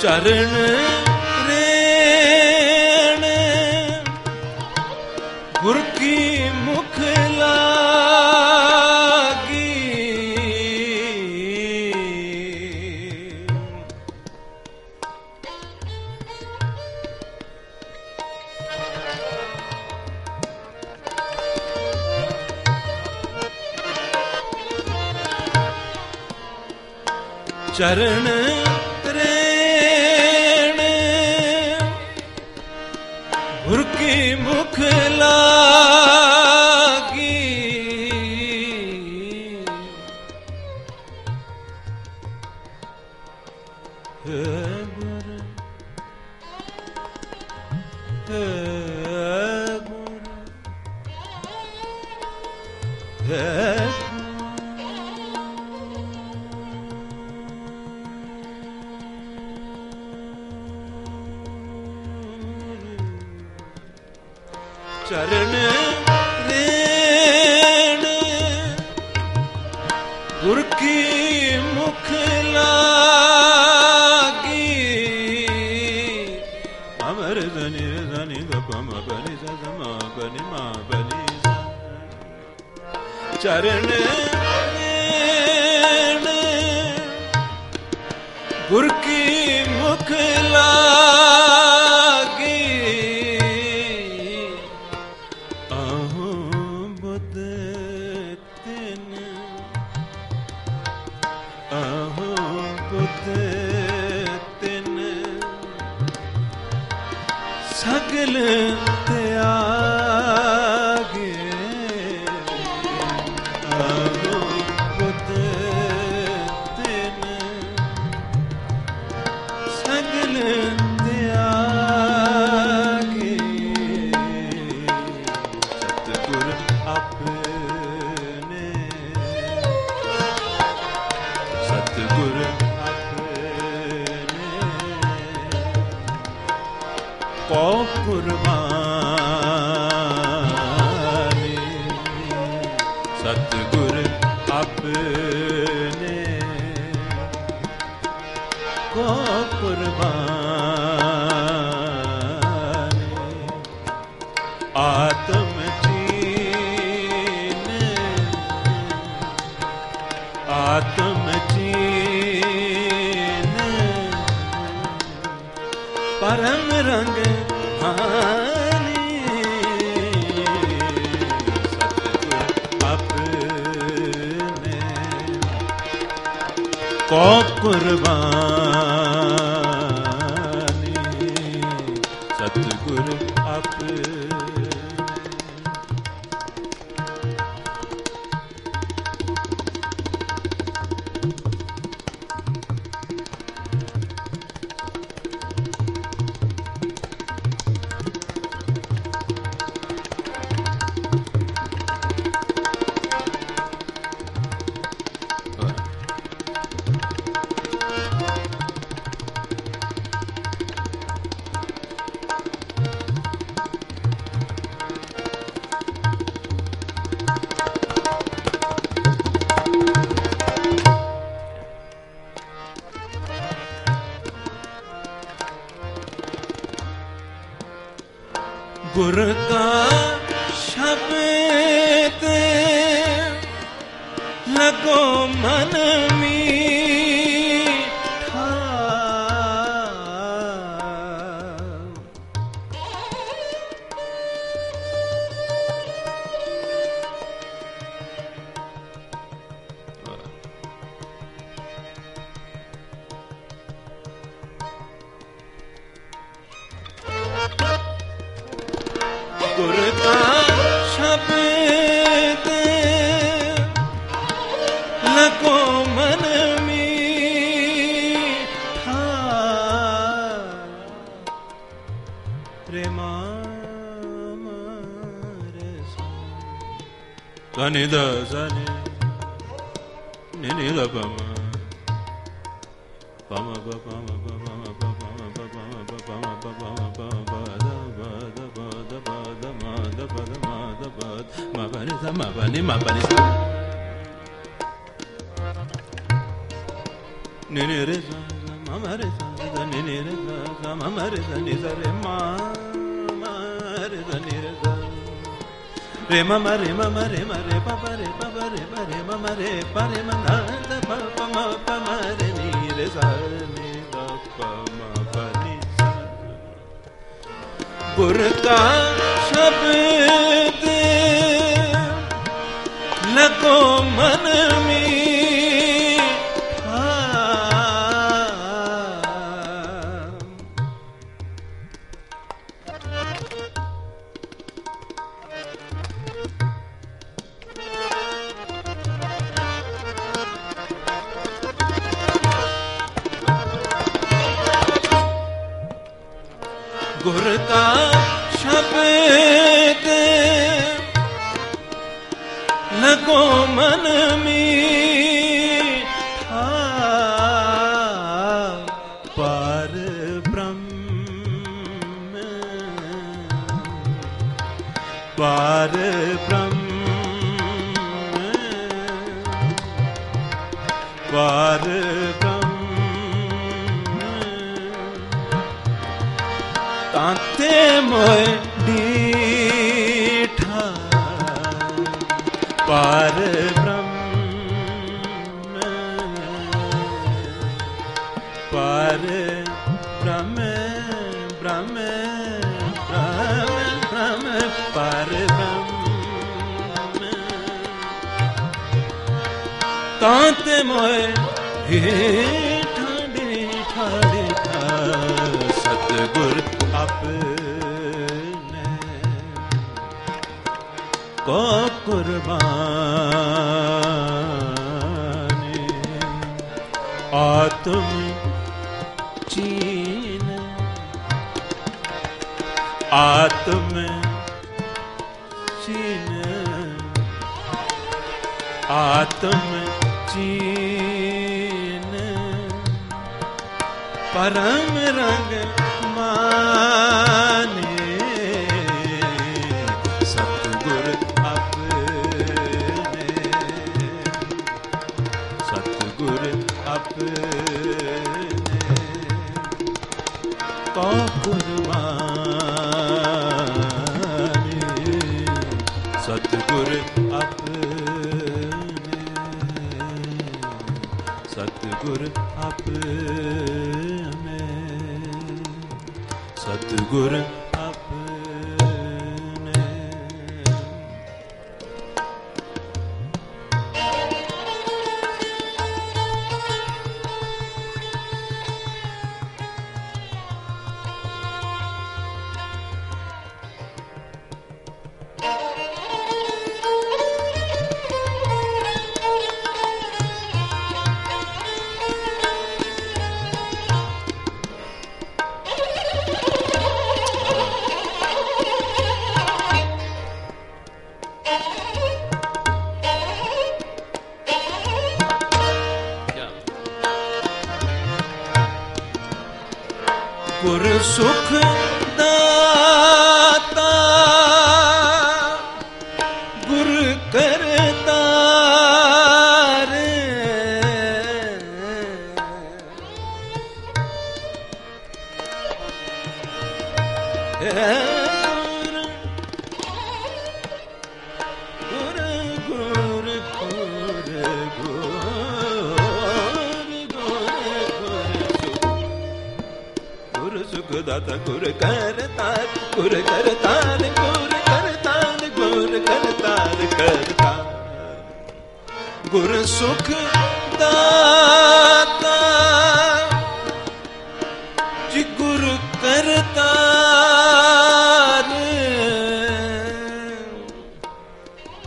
चरण रेण गुर की मुख लागी, चरण रेण गुर की मुख लागी, हे गुर हे गुर हे चरण रेण गुर की मुख लागी, अमर धनि धनि गम बनि सम बनि मा बनि, चरण रेण गुर की मुख लागी, सगल त्यागे, आहो बुध तिन सगल त्यागे, सतगुर अपने सतगुर को कुर्बानी, सतगुर अपने को कुर्बानी, आत्म चीन आत्म चीन परम रंग हानी, सतगुर अपने को कुर्बानी, सतगुर अपने गुर का शब्द लगो मन मीठा, गुर का शब्द लगो मन मीठा, प्रेमा सनि द सनि नि द पम पम प पम प पम प पम प पम प पम प पम प ma pani ni re sa ma re sa ni ni re sa ma re sa ni sa re ma re sa ni re sa re ma re pa re ma re pa re ma na da pa ma re ni re sa ni da pa ma pa ni sa गुर का शब्द लगो मन मीठा गुर का शब्द लगो मन मीठा पार ब्रह्म पार ब्रह्म पार ताते मोय डीठा पार ब्रह्म पार ब्रह्म ब्रह्म ब्रह्म ब्रह्म पार ब्रह्म ताते मोय डीठा डीठा डीठा सतगुर अपने को कुर्बानी आत्म चीन आत्म चीन आत्म चीन परम रंग माने सतगुर अपने सतगुर अपने को कुर्बानी सतगुर अपने सतगुर अपने सतगुर अपने गुर सुख दाता गुर करतार गुर गुर गुर गुर सुखदाता गुर करतार गुर करतार गुर करतार गुर करतार करतार गुर सुख दाता जी गुर करतार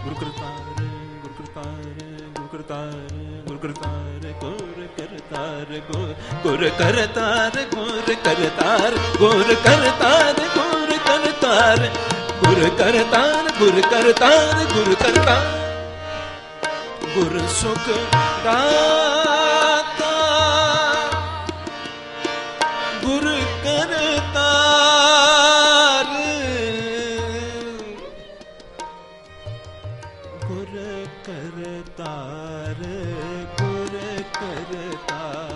गुर करतार गुर करतार गुर करतार गुर करतार गुर करतार गुर करतार गुर करतार गुर करतार गुर करतार गुर करतार गुर करतार गुर करतार गुर सुख दाता गुर करतार गुर करतार गुर करतार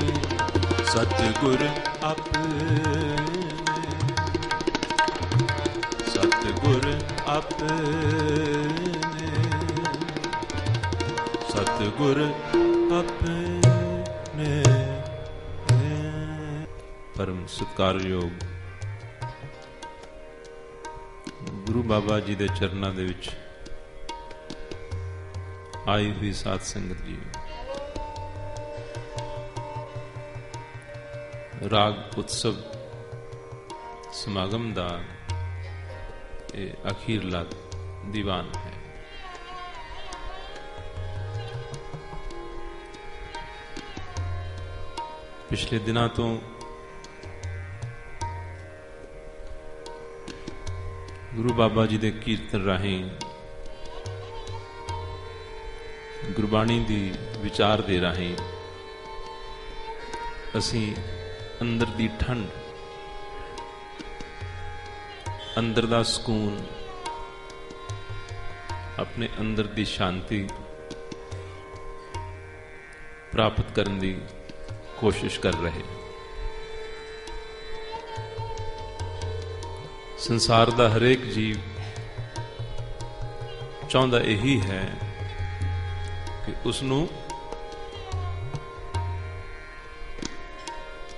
सतगुर अपने, सतगुर अपने, सतगुर अपने। परम सत्कारयोग गुरु बाबा जी दे चरनां दे विच आई हुई साध संगत जी, राग उत्सव समागम दा अखीरला दीवान है। पिछले दिनों तो गुरु बाबा जी दे कीर्तन राहीं गुरबाणी दी विचार दे राहीं असी अंदर दी ठंड, अंदर दा सुकून, अपने अंदर दी शांति प्राप्त करने दी कोशिश कर रहे। संसार दा हरेक जीव चाहता यही है कि उसनू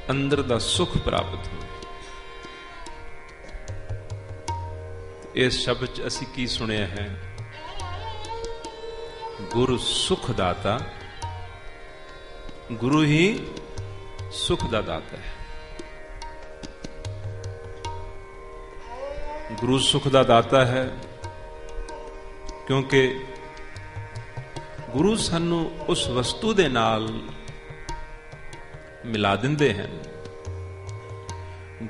अंदर दा सुख प्राप्त हो। इस शब्द असी की सुनिया है, गुरु सुख दाता, गुरु ही सुख दा दाता है। गुरु सुख दा दाता है क्योंकि गुरु सानू उस वस्तु दे नाल मिला दिंदे हैं।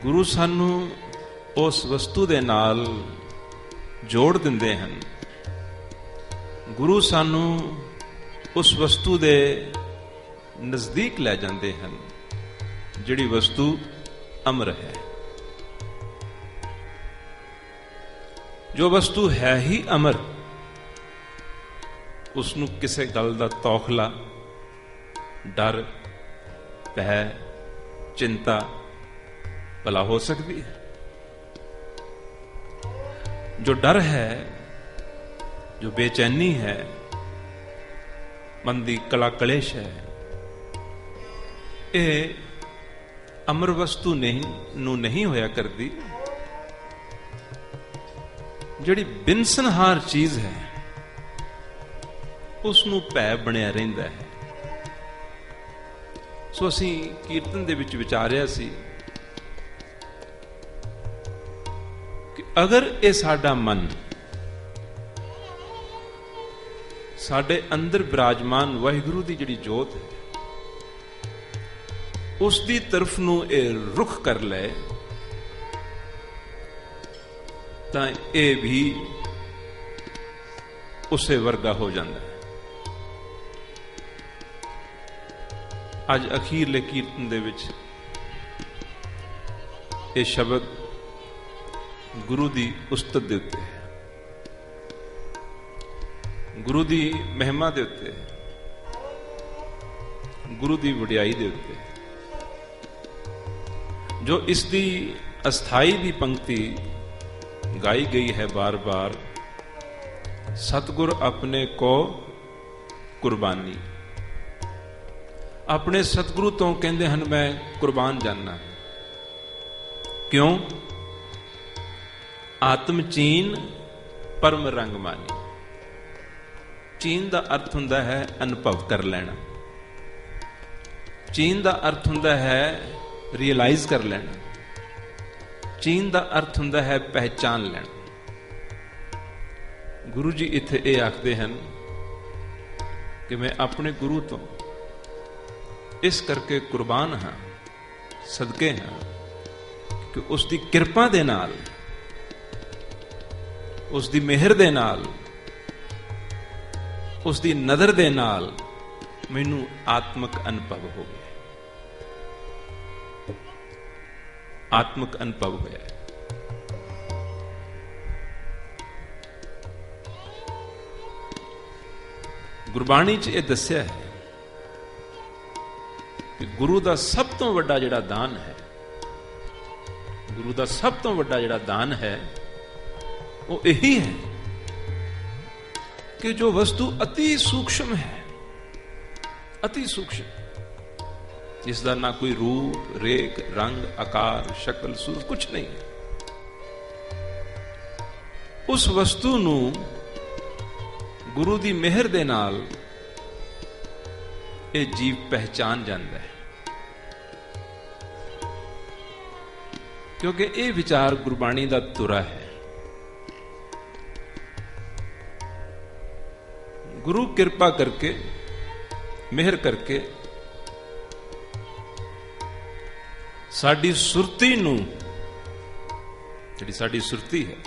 गुरु सानू उस वस्तु दे नाल जोड़ दिंदे हैं। गुरु सानू उस वस्तु दे नजदीक ले जाते हैं जिहड़ी वस्तु अमर है। जो वस्तु है ही अमर, उसनू किसी गल दा तौखला, डर, भय, चिंता भला हो सकती है। जो डर है, जो बेचैनी है, मन दी कला कलेश है, ये अमर वस्तु नहीं होया करती। जिहड़ी बिनसनहार चीज है उसनू भय बनिया रहिंदा है। सो असी कीर्तन दे विच विचारिया सी कि अगर ये साडा मन साडे अंदर विराजमान वाहिगुरु दी जिहड़ी जोत है उसदी तरफ नू ये रुख कर ले तां ये भी उसे वर्गा हो जाता है। अज अखीरले कीर्तन दे विच ये शब्द गुरु दी उस्तत दे उत्ते है, गुरु दी महिमा दे उत्ते, गुरु दी वडियाई दे उत्ते। जो इसकी अस्थाई दी पंक्ति गाई गई है बार बार, सतगुर अपने को कुर्बानी। अपने सतगुरु तो कहते हैं मैं कुर्बान जानना। क्यों? आत्म चीन परम रंग मानी। चीन का अर्थ हुंदा है अनुभव कर लेना। चीन का अर्थ हुंदा है रियलाइज कर लेना। चीन का अर्थ हुंदा है पहचान लेना। गुरु जी इत्थे ये आखते हैं कि मैं अपने गुरु तो इस करके कुर्बान हाँ, सदके हाँ कि उसकी किरपा दे नाल, उसकी मेहर दे नाल, उसकी नजर दे नाल मैनू आत्मक अनुभव हो गया। आत्मक अनुभव होया। गुरबाणी च यह दस्या है कि गुरु का सब तो वड्डा जिहड़ा दान है, गुरु का सब तो वड्डा जिहड़ा दान है वो यही है कि जो वस्तु अति सूक्ष्म है, अति सूक्ष्म, जिसका ना कोई रूप, रेख, रंग, आकार, शक्ल, सूरत कुछ नहीं है, उस वस्तु नू गुरु दी मेहर दे नाल ये जीव पहचान जाता है। क्योंकि ये विचार गुरबाणी का तुरा है। गुरु कृपा करके, मेहर करके साडी सुरती नू, जिहड़ी साडी सुरती है,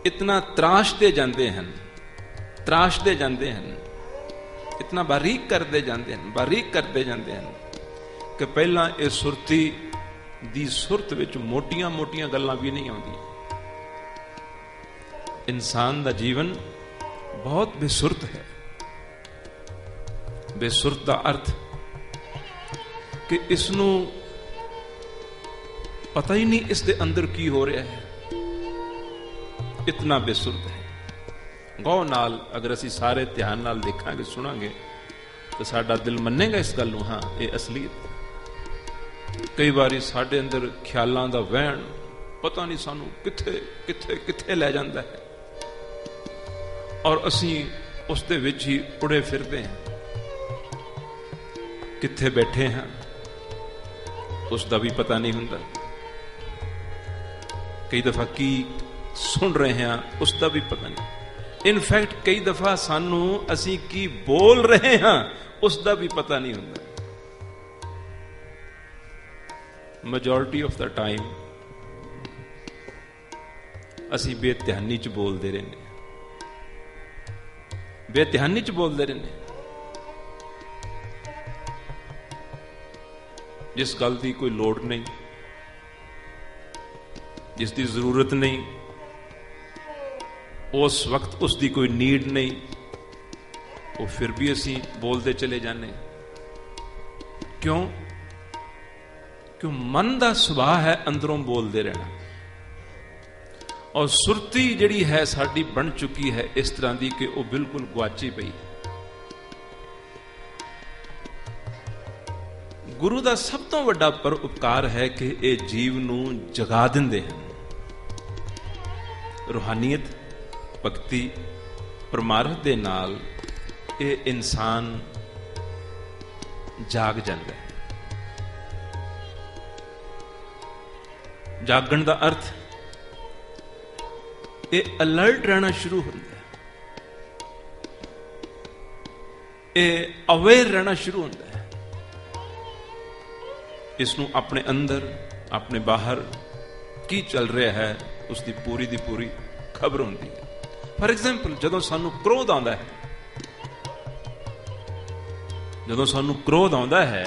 इतना त्राशते जाते हैं, त्राशते जाते हैं, इतना बारीक करते जाते हैं, बारीक करते जाते हैं कि पहला ये सुरती दी सुरत विच मोटियां मोटियां गल्लां भी नहीं आउंदी। इंसान दा जीवन बहुत बेसुरत है। बेसुरत दा अर्थ कि इसनू पता ही नहीं इस दे अंदर की हो रहा है, इतना बेसुरत है। गौ नाल अगर असी सारे ध्यान नाल देखांगे, सुनांगे तो साडा दिल मन्नेगा इस गल नूं, हाँ ये असलीयत। कई बारी साडे अंदर ख्यालां दा वहण पता नहीं सानू किथे किथे किथे लै जांदा है और असी उस दे विच ही उड़े फिरदे हैं। किथे बैठे हैं उसका भी पता नहीं हुंदा। कई दफा की सुन रहे हैं उसका भी पता नहीं। इनफैक्ट कई दफा सानू असी की बोल रहे हैं उसका भी पता नहीं हुंदा। मेजॉरिटी ऑफ द टाइम असी बेध्यानी च बोलते रहने, बेध्यानी च बोलते रहने। जिस गल की कोई लोड़ नहीं, जिसकी जरूरत नहीं, उस वक्त उसकी कोई नीड नहीं, वो फिर भी असी बोलते चले जाने। क्यों? क्यों? मन का सुभाव है अंदरों बोलते रहना। और सुरती जिहड़ी है साडी बन चुकी है इस तरह की कि वो बिल्कुल गुआची पई है। गुरु का सब तो वड्डा पर उपकार है कि ये जीव नू जगा दिंदे हैं। रूहानीयत, भगती, परमार्थ दे नाल ये इंसान जाग जाता है। जागण का अर्थ ये अलर्ट रहना शुरू होता है, ये अवेयर रहना शुरू होता है। इसनू अपने अंदर, अपने बाहर की चल रहा है उसकी पूरी दी पूरी खबर होती है। फॉर एग्जाम्पल, जदों सानू क्रोध आंदा है, जदों सानू क्रोध आंदा है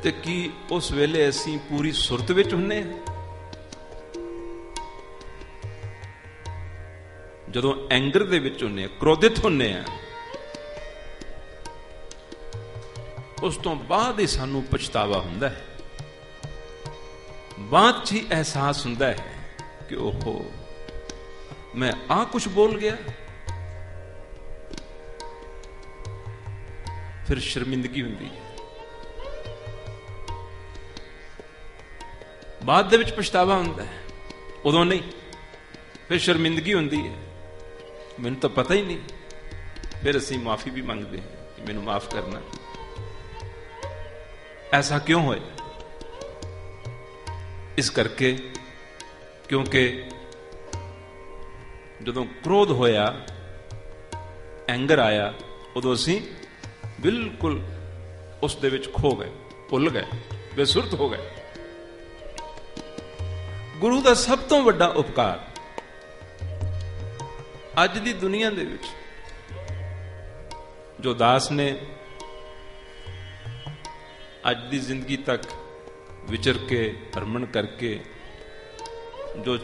ते की उस वेले असी पूरी सुरत विच हुन्ने हैं? जदों एंगर दे विच हुन्ने, क्रोधित हुन्ने हैं, उस तो बाद ही सानू पछतावा हुंदा है। बाद च ही एहसास हुंदा है कि ओहो मैं आ कुछ बोल गया। फिर शर्मिंदगी हुंदी है, बाद दे विच पछतावा हुंदा है, उदों नहीं। फिर शर्मिंदगी हुंदी है, मैनूं तो पता ही नहीं। फिर असीं माफी भी मंगते हैं कि मैनूं माफ करना। ऐसा क्यों होया? इस करके क्योंकि जदों क्रोध होया, एंगर आया, उदों असीं बिल्कुल उस दे विच खो गए, भुल गए, बेसुरत हो गए। गुरु का सब तो वड्डा उपकार अज दी दुनिया दे विच जो दास ने अज दी जिंदगी तक विचर के, भ्रमण करके, जो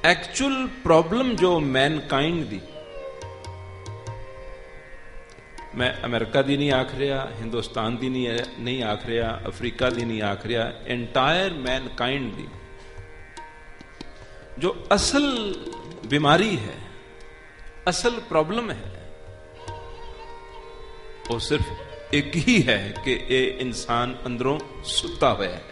एक्चुअल प्रॉब्लम जो मैनकाइंड दी, मैं अमेरिका दी नहीं आख रहा, हिंदुस्तान दी नहीं आख रहा, अफ्रीका दी नहीं आख रहा, एंटायर मैनकाइंड दी जो असल बीमारी है, असल प्रॉब्लम है, वो सिर्फ एक ही है कि ये इंसान अंदरों सुता हुआ है।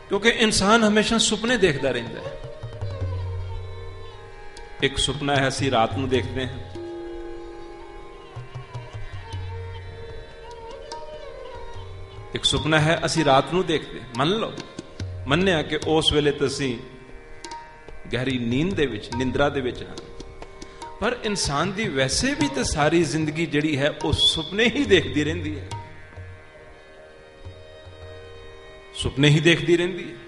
क्योंकि इंसान हमेशा सुपने देखता रहता है। एक सुपना है असी रात को देखते हैं, एक सुपना है असी रात को देखते हैं। मन लो मन्निया कि उस वेले तो असी गहरी नींद दे विच, निंद्रा दे विच हां, पर इंसान दी वैसे भी तो सारी जिंदगी जिहड़ी है वो सुपने ही देखती रहती है, सुपने ही देखती रहती है।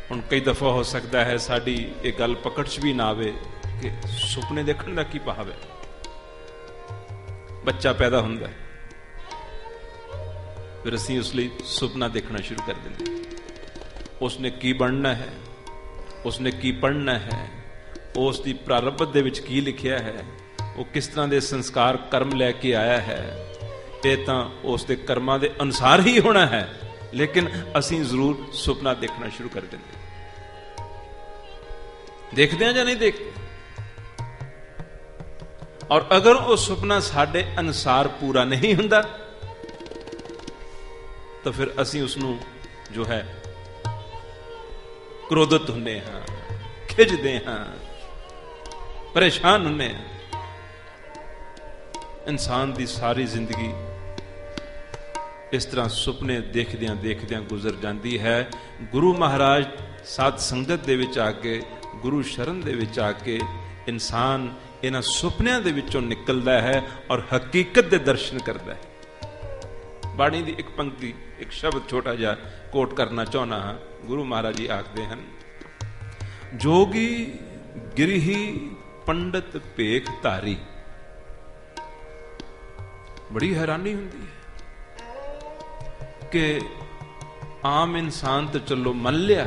हुण कई दफा हो सकता है साड़ी एक गल पकड़ च भी ना आवे कि सुपने देखने का की भाव है। बच्चा पैदा हुंदा है, फिर असीं उस लिए सुपना देखना शुरू कर देंगे। उसने की बनना है, उसने की पढ़ना है, उसकी प्रारब्ध दे विच की लिखिया है, वो किस तरह के संस्कार कर्म लैके आया है, ये तो उसके कर्मां दे अनुसार ही होना है, लेकिन असीं जरूर सुपना देखना शुरू कर देंगे। देखते हैं या नहीं देखते? और अगर वो सुपना साडे अनुसार पूरा नहीं हुंदा तो फिर असीं उसनूं जो है क्रोधित हुंदे हां, खिजदे हां, परेशान हुंदे हां। इंसान दी सारी जिंदगी इस तरह सुपने देखदियां देखदियां गुजर जाती है। गुरु महाराज साध संगत दे विच आके, गुरु शरण दे विच आके इंसान इन्हां सुपनियां दे विचों निकलदा है और हकीकत दे दर्शन करदा है। बाणी दी एक पंक्ति, एक शब्द छोटा जिहा कोट करना चाहना हां। गुरु महाराज जी आखदे हन, जोगी गिरही पंडित भेख धारी। बड़ी हैरानी हुंदी है कि आम इंसान तो चलो मन लिया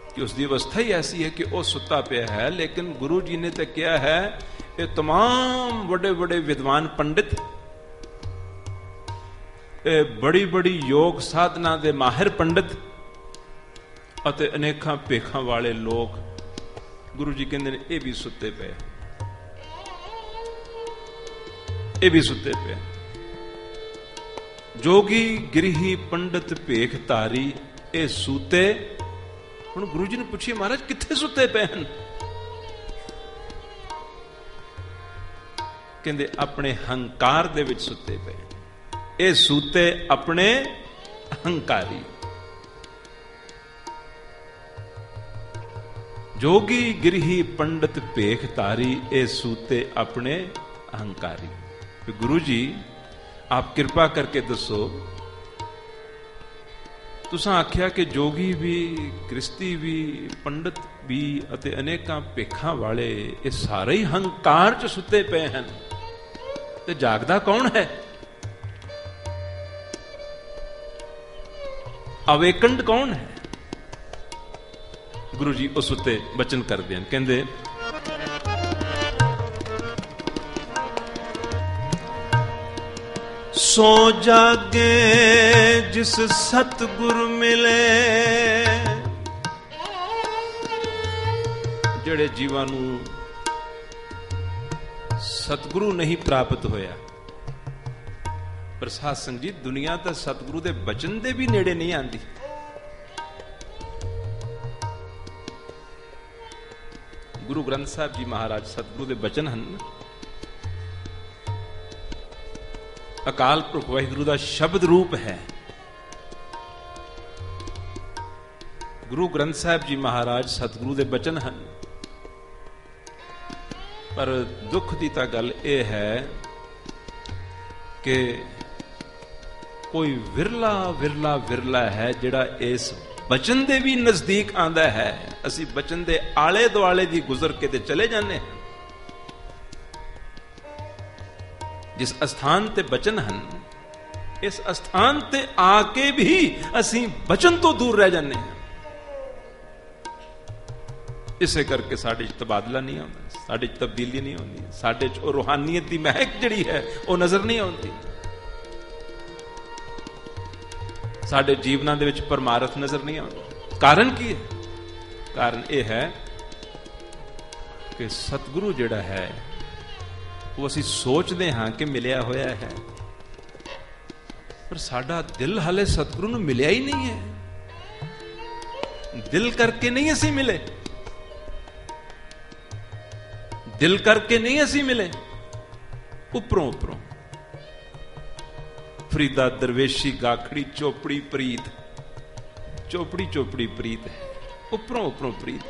कि उसकी अवस्था ही ऐसी है कि वह सुता पिया है, लेकिन गुरु जी ने तो क्या है, ये तमाम बड़े बड़े विद्वान पंडित, बड़ी बड़ी योग साधना दे माहिर पंडित अते अनेकां भेखां वाले लोग, गुरु जी कहते हैं ये भी सुते पे, ये भी सुते पे। जोगी गिरही पंडित भेख धारी ए सूते। हुण गुरु जी ने पूछिए, महाराज कित्थे सुते पे हैं? कहंदे अपने हंकार दे विच सुते पे। ए सूते अपने अहंकारी। जोगी गिरही पंडित भेख धारी ए सूते अपने अहंकारी। गुरु जी आप कृपा करके दसो, तुसां आख्या कि जोगी भी, गृहस्थी भी, पंडित भी अते अनेकां भेखां वाले ये सारे ही हंकार च सुते पे हैं, ते जागदा कौन है? अवेकंड कौन है? गुरु जी उस उत्ते बचन करते हैं, कहंदे सो जागे जिस सतगुरु मिले। जेड़े जीवां नूं सतगुरु नहीं प्राप्त होया, पर साध संगत जी दुनिया तो सतगुरु दे बचन दे भी नेड़े नहीं आंदी। गुरु ग्रंथ साहब जी महाराज सतगुरु दे बचन हन। अकाल पुरख वाहिगुरु दा शब्द रूप है। गुरु ग्रंथ साहब जी महाराज सतगुरु दे बचन हन। पर दुख दी तां गल यह है कि कोई विरला विरला विरला है जिहड़ा इस बचन दे भी नजदीक आंदा है। असी बचन दे आले दुआले दी गुजर के ते चले जाने हैं। जिस स्थान ते बचन हन, इस स्थान ते आके भी असी बचन तो दूर रह जाने हैं। ਇਸੇ ਕਰਕੇ ਸਾਡੇ 'ਚ ਤਬਾਦਲਾ ਨਹੀਂ ਆਉਂਦਾ, ਸਾਡੇ 'ਚ ਤਬਦੀਲੀ ਨਹੀਂ ਆਉਂਦੀ, ਸਾਡੇ 'ਚ ਉਹ ਰੂਹਾਨੀਅਤ ਦੀ ਮਹਿਕ ਜਿਹੜੀ ਹੈ ਉਹ ਨਜ਼ਰ ਨਹੀਂ ਆਉਂਦੀ, ਸਾਡੇ ਜੀਵਨਾਂ ਦੇ ਵਿੱਚ ਪਰਮਾਰਥ ਨਜ਼ਰ ਨਹੀਂ ਆਉਂਦਾ। ਕਾਰਨ ਕੀ ਹੈ? ਕਾਰਨ ਇਹ ਹੈ ਕਿ ਸਤਿਗੁਰੂ ਜਿਹੜਾ ਹੈ ਉਹ ਅਸੀਂ ਸੋਚਦੇ ਹਾਂ ਕਿ ਮਿਲਿਆ ਹੋਇਆ ਹੈ, ਪਰ ਸਾਡਾ ਦਿਲ ਹਾਲੇ ਸਤਿਗੁਰੂ ਨੂੰ ਮਿਲਿਆ ਹੀ ਨਹੀਂ ਹੈ। ਦਿਲ ਕਰਕੇ ਨਹੀਂ ਅਸੀਂ ਮਿਲੇ, ਦਿਲ ਕਰਕੇ ਨਹੀਂ ਅਸੀਂ ਮਿਲੇ, ਉੱਪਰੋਂ ਉੱਪਰੋਂ ਫਰੀਦਾ ਦਰਵੇਸ਼ੀ ਗਾਖੜੀ ਚੋਪੜੀ ਪ੍ਰੀਤ, ਚੋਪੜੀ ਚੋਪੜੀ ਪ੍ਰੀਤ ਹੈ, ਉੱਪਰੋਂ ਉੱਪਰੋਂ ਪ੍ਰੀਤ।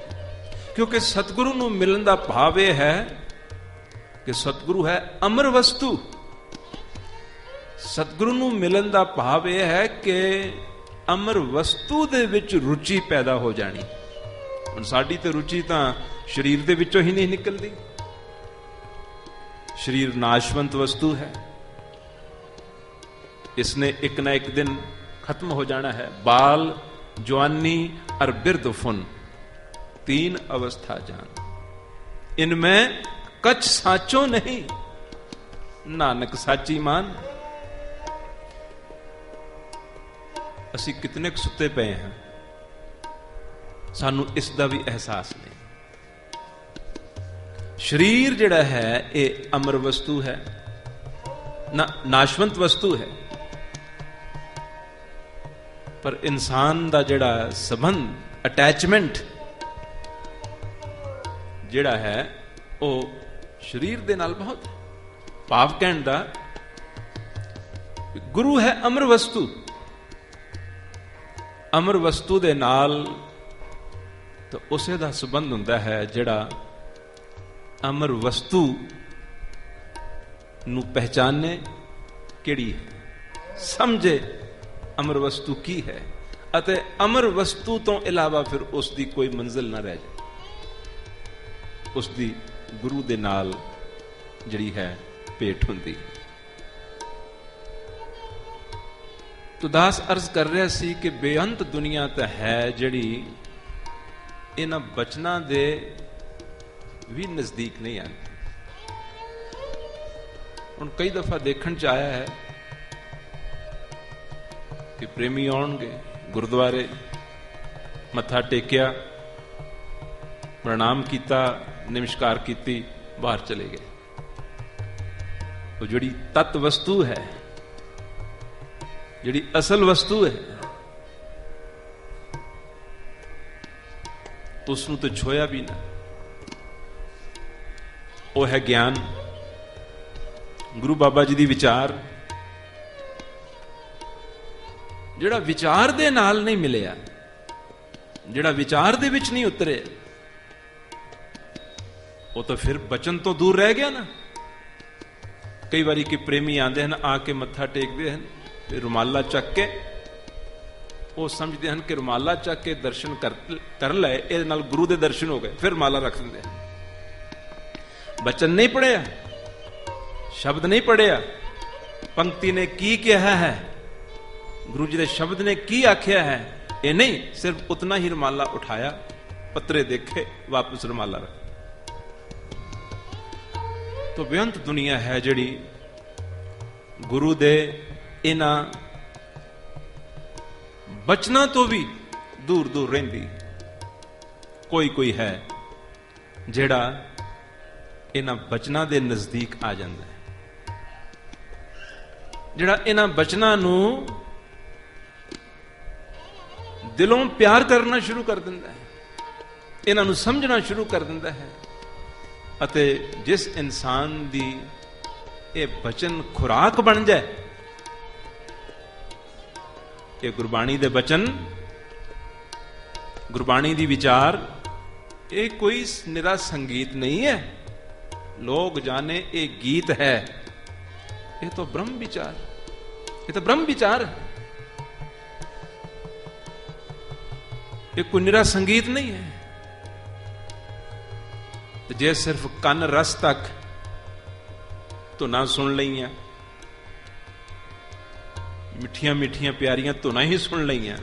ਕਿਉਂਕਿ ਸਤਿਗੁਰੂ ਨੂੰ ਮਿਲਣ ਦਾ ਭਾਵ ਇਹ ਹੈ ਕਿ ਸਤਿਗੁਰੂ ਹੈ ਅਮਰ ਵਸਤੂ। ਸਤਿਗੁਰੂ ਨੂੰ ਮਿਲਣ ਦਾ ਭਾਵ ਇਹ ਹੈ ਕਿ ਅਮਰ ਵਸਤੂ ਦੇ ਵਿੱਚ ਰੁਚੀ ਪੈਦਾ ਹੋ ਜਾਣੀ। ਹੁਣ ਸਾਡੀ ਤੇ ਰੁਚੀ ਤਾਂ ਸਰੀਰ ਦੇ ਵਿੱਚੋਂ ਹੀ ਨਹੀਂ ਨਿਕਲਦੀ। ਸਰੀਰ ਨਾਸ਼ਵੰਤ ਵਸਤੂ ਹੈ, इसने एक ना एक दिन खत्म हो जाना है। बाल, जवानी और बिरद फुन, तीन अवस्था जान, इनमें कछ साचो नहीं, नानक साची मान। असी कितने सुते पे हैं, सानू इसका भी एहसास नहीं। शरीर जिहड़ा है ये अमर वस्तु है, नाशवंत वस्तु है, पर इंसान दा जिहड़ा संबंध, अटैचमेंट जिहड़ा है वो शरीर दे नाल बहुत है। भाव कहण दा गुरु है अमर वस्तु, अमर वस्तु दे नाल तो उसे दा संबंध हुंदा है जिहड़ा अमर वस्तु नू पहचाने किहड़ी है, समझे अमर वस्तु की है, अते अमर वस्तु तो इलावा फिर उसकी कोई मंजिल ना रह जाए, उसकी गुरु दे नाल जिहड़ी है भेट हुंदी। तो दास अर्ज कर रहा सी कि बेअंत दुनिया तो है जिहड़ी इन्हां बचनां दे भी नजदीक नहीं आती। हुण कई दफा देखण च आया है कि प्रेमी आउणगे गुरुद्वारे, मत्था टेकिया, प्रणाम किया, नमस्कार की, बाहर चले गए। वो जिहड़ी तत्व वस्तु है, जिहड़ी असल वस्तु है, उसनूं तो छोया भी ना। वो है ज्ञान, गुरु बाबा जी दी विचार, ਜਿਹੜਾ ਵਿਚਾਰ ਦੇ ਨਾਲ ਨਹੀਂ ਮਿਲਿਆ, ਜਿਹੜਾ ਵਿਚਾਰ ਦੇ ਵਿੱਚ ਨਹੀਂ ਉਤਰੇ, ਉਹ ਤਾਂ ਫਿਰ ਬਚਨ ਤੋਂ ਦੂਰ ਰਹਿ ਗਿਆ ਨਾ। ਕਈ ਵਾਰੀ ਕਿ ਪ੍ਰੇਮੀ ਆਉਂਦੇ ਹਨ, ਆ ਕੇ ਮੱਥਾ ਟੇਕਦੇ ਹਨ, ਤੇ ਰੁਮਾਲਾ ਚੱਕ ਕੇ ਉਹ ਸਮਝਦੇ ਹਨ ਕਿ ਰੁਮਾਲਾ ਚੱਕ ਕੇ ਦਰਸ਼ਨ ਕਰ ਲਏ, ਇਹਦੇ ਨਾਲ ਗੁਰੂ ਦੇ ਦਰਸ਼ਨ ਹੋ ਗਏ, ਫਿਰ ਰੁਮਾਲਾ ਰੱਖ ਦਿੰਦੇ ਹਨ। ਬਚਨ ਨਹੀਂ ਪੜਿਆ, ਸ਼ਬਦ ਨਹੀਂ ਪੜਿਆ, ਪੰਕਤੀ ਨੇ ਕੀ ਕਿਹਾ ਹੈ, गुरु जी के शब्द ने की आख्या है, ये नहीं, सिर्फ उतना ही रुमाला उठाया, पत्रे देखे, वापस रुमाला रख। तो बेअंत दुनिया है जिहड़ी गुरु दे इन्हां बचना तो भी दूर दूर रहिंदी। कोई कोई है जिहड़ा इन्हां बचना दे नजदीक आ जांदा है, जिहड़ा इन्हां बचना नूं दिलों प्यार करना शुरू कर दिंदा है, इन्हां नूं समझना शुरू कर दिंदा है। अते जिस इंसान दी ये बचन खुराक बन जाए, ये गुरबाणी दे बचन, गुरबाणी दी विचार, ये कोई निरा संगीत नहीं है, लोग जाने ये गीत है, ये तो ब्रह्म विचार, ये तो ब्रह्म विचार है, ये कोई निरा संगीत नहीं है। तो जे सिर्फ कन रस तक धुना सुन लईयां, मिठियां मिठियां प्यारियां धुना ही सुन लईयां,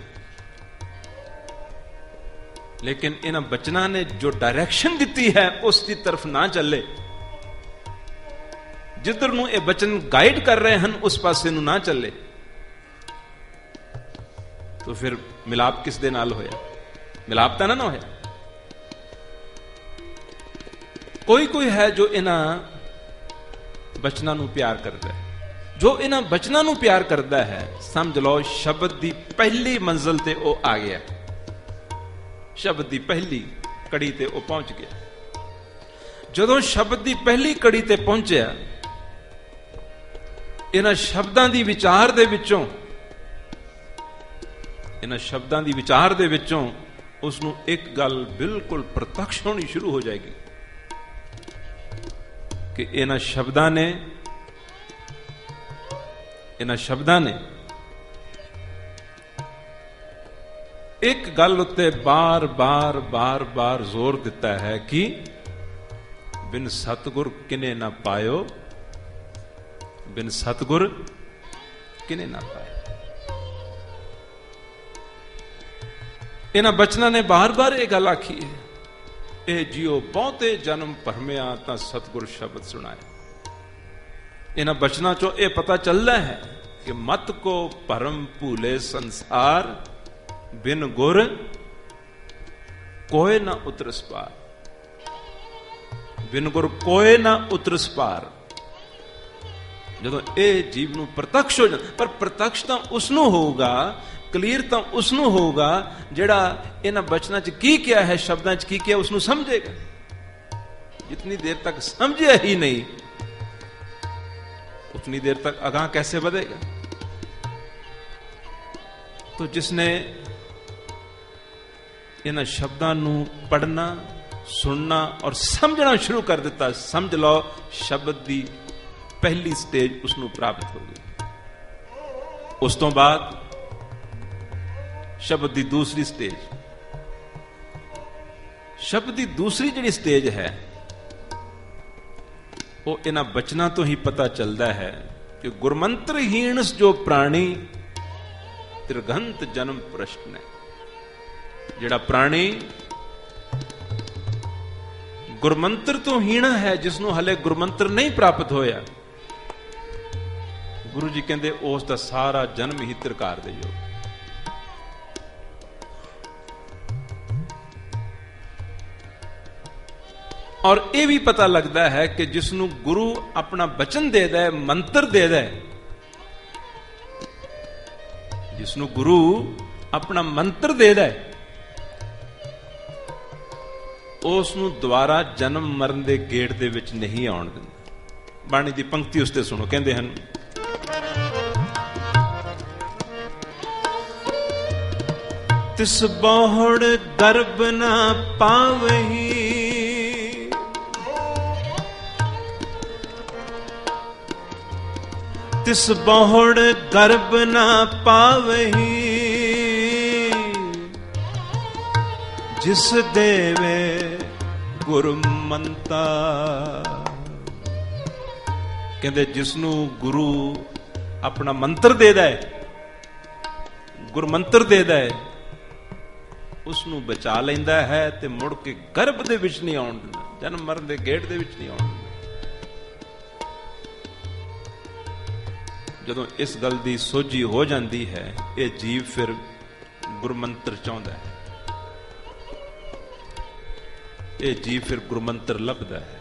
लेकिन इन्हां बचनां ने जो डायरैक्शन दिती है उसकी तरफ ना चले, जिधर नूं ये बचन गाइड कर रहे हैं उस पासे नूं ना चले, तो फिर मिलाप किस दे नाल होया? मिलाप तां ना होया। कोई कोई है जो इन्हां बचनां नूं प्यार करदा है, जो इन्हां बचनां नूं प्यार करदा है, समझ लो शब्द दी पहली मंजिल ते ओ आ गया, शब्द दी पहली कड़ी ते ओ पहुंच गया। जदों शब्द दी पहली कड़ी ते पहुंचया, इन्हां शब्दां दी विचार दे विचों, इन्हां शब्दां दी विचार दे विचों उसनूं एक गल बिल्कुल प्रत्यक्ष होनी शुरू हो जाएगी कि इन्हां शब्दां ने एक गल उत्ते बार बार बार बार जोर दिता है कि बिन सतगुर किने ना पायो, बिन सतगुर किने ना पायो। इन्हां बचनां ने बार बार यह गल आखी है, ए जियो बहुते जन्म भरमिया तां सतगुर शब्द सुनाया। इन्हां बचनां चों यह पता चलता है कि मत को परम भूले संसार, बिन गुर कोय ना उतरस पार, बिन गुर कोय ना उतरस पार। जदों यह जीव नूं प्रत्यक्ष हो जाए, पर प्रत्यक्ष तां उसनूं होगा, क्लीयर तां उसनूं होगा जिहड़ा इन्हां बचनां च की किया है, शब्दां च की किया उसनूं समझेगा। जितनी देर तक समझिया ही नहीं, उतनी देर तक आगां कैसे बढ़ेगा? तो जिसने इन्हां शब्दां नूं पढ़ना, सुनना और समझना शुरू कर दिता, समझ लो शब्द दी पहली स्टेज उसनूं प्राप्त हो गई। उस तो बाद शब्द दी दूसरी स्टेज, शब्द दी दूसरी जिहड़ी स्टेज है वो इन्हां बचनां तो ही पता चलता है कि गुरमंत्रहीन जो प्राणी त्रिगंत जन्म प्रश्न है। जिहड़ा प्राणी गुरमंत्र तो हीण है, जिसनों हले गुरमंत्र नहीं प्राप्त होया, गुरु जी कहते उस दा सारा जन्म ही त्रिकार दे योग। और यह भी पता लगता है कि जिसनों गुरु अपना बचन दे दे, मंत्र दे दे, जिसनों गुरु अपना मंत्र दे दे, उसनों दोबारा जन्म मरण दे गेड़ दे विच नहीं आउण दिंदा। बाणी दी पंक्ति उसते सुनो, कहंदे हन, तिस बहुड़ गर्भ ना पावही, तिस बहुड़ गर्भ ना पावही, जिस देवे गुरमंता। कहते जिसनू गुरु अपना मंत्र दे दे, गुरमंत्र दे दे, उसनू बचा लेंदा है ते मुड़ के गर्भ दे विच नहीं आउण दिंदा, जन्म मरण दे गेड़ दे विच नहीं आउण दिंदा। जदों इस गल दी सोझी हो जाती है, ये जीव फिर गुरमंत्र चाहता है, ये जीव फिर गुरमंत्र लभदा है।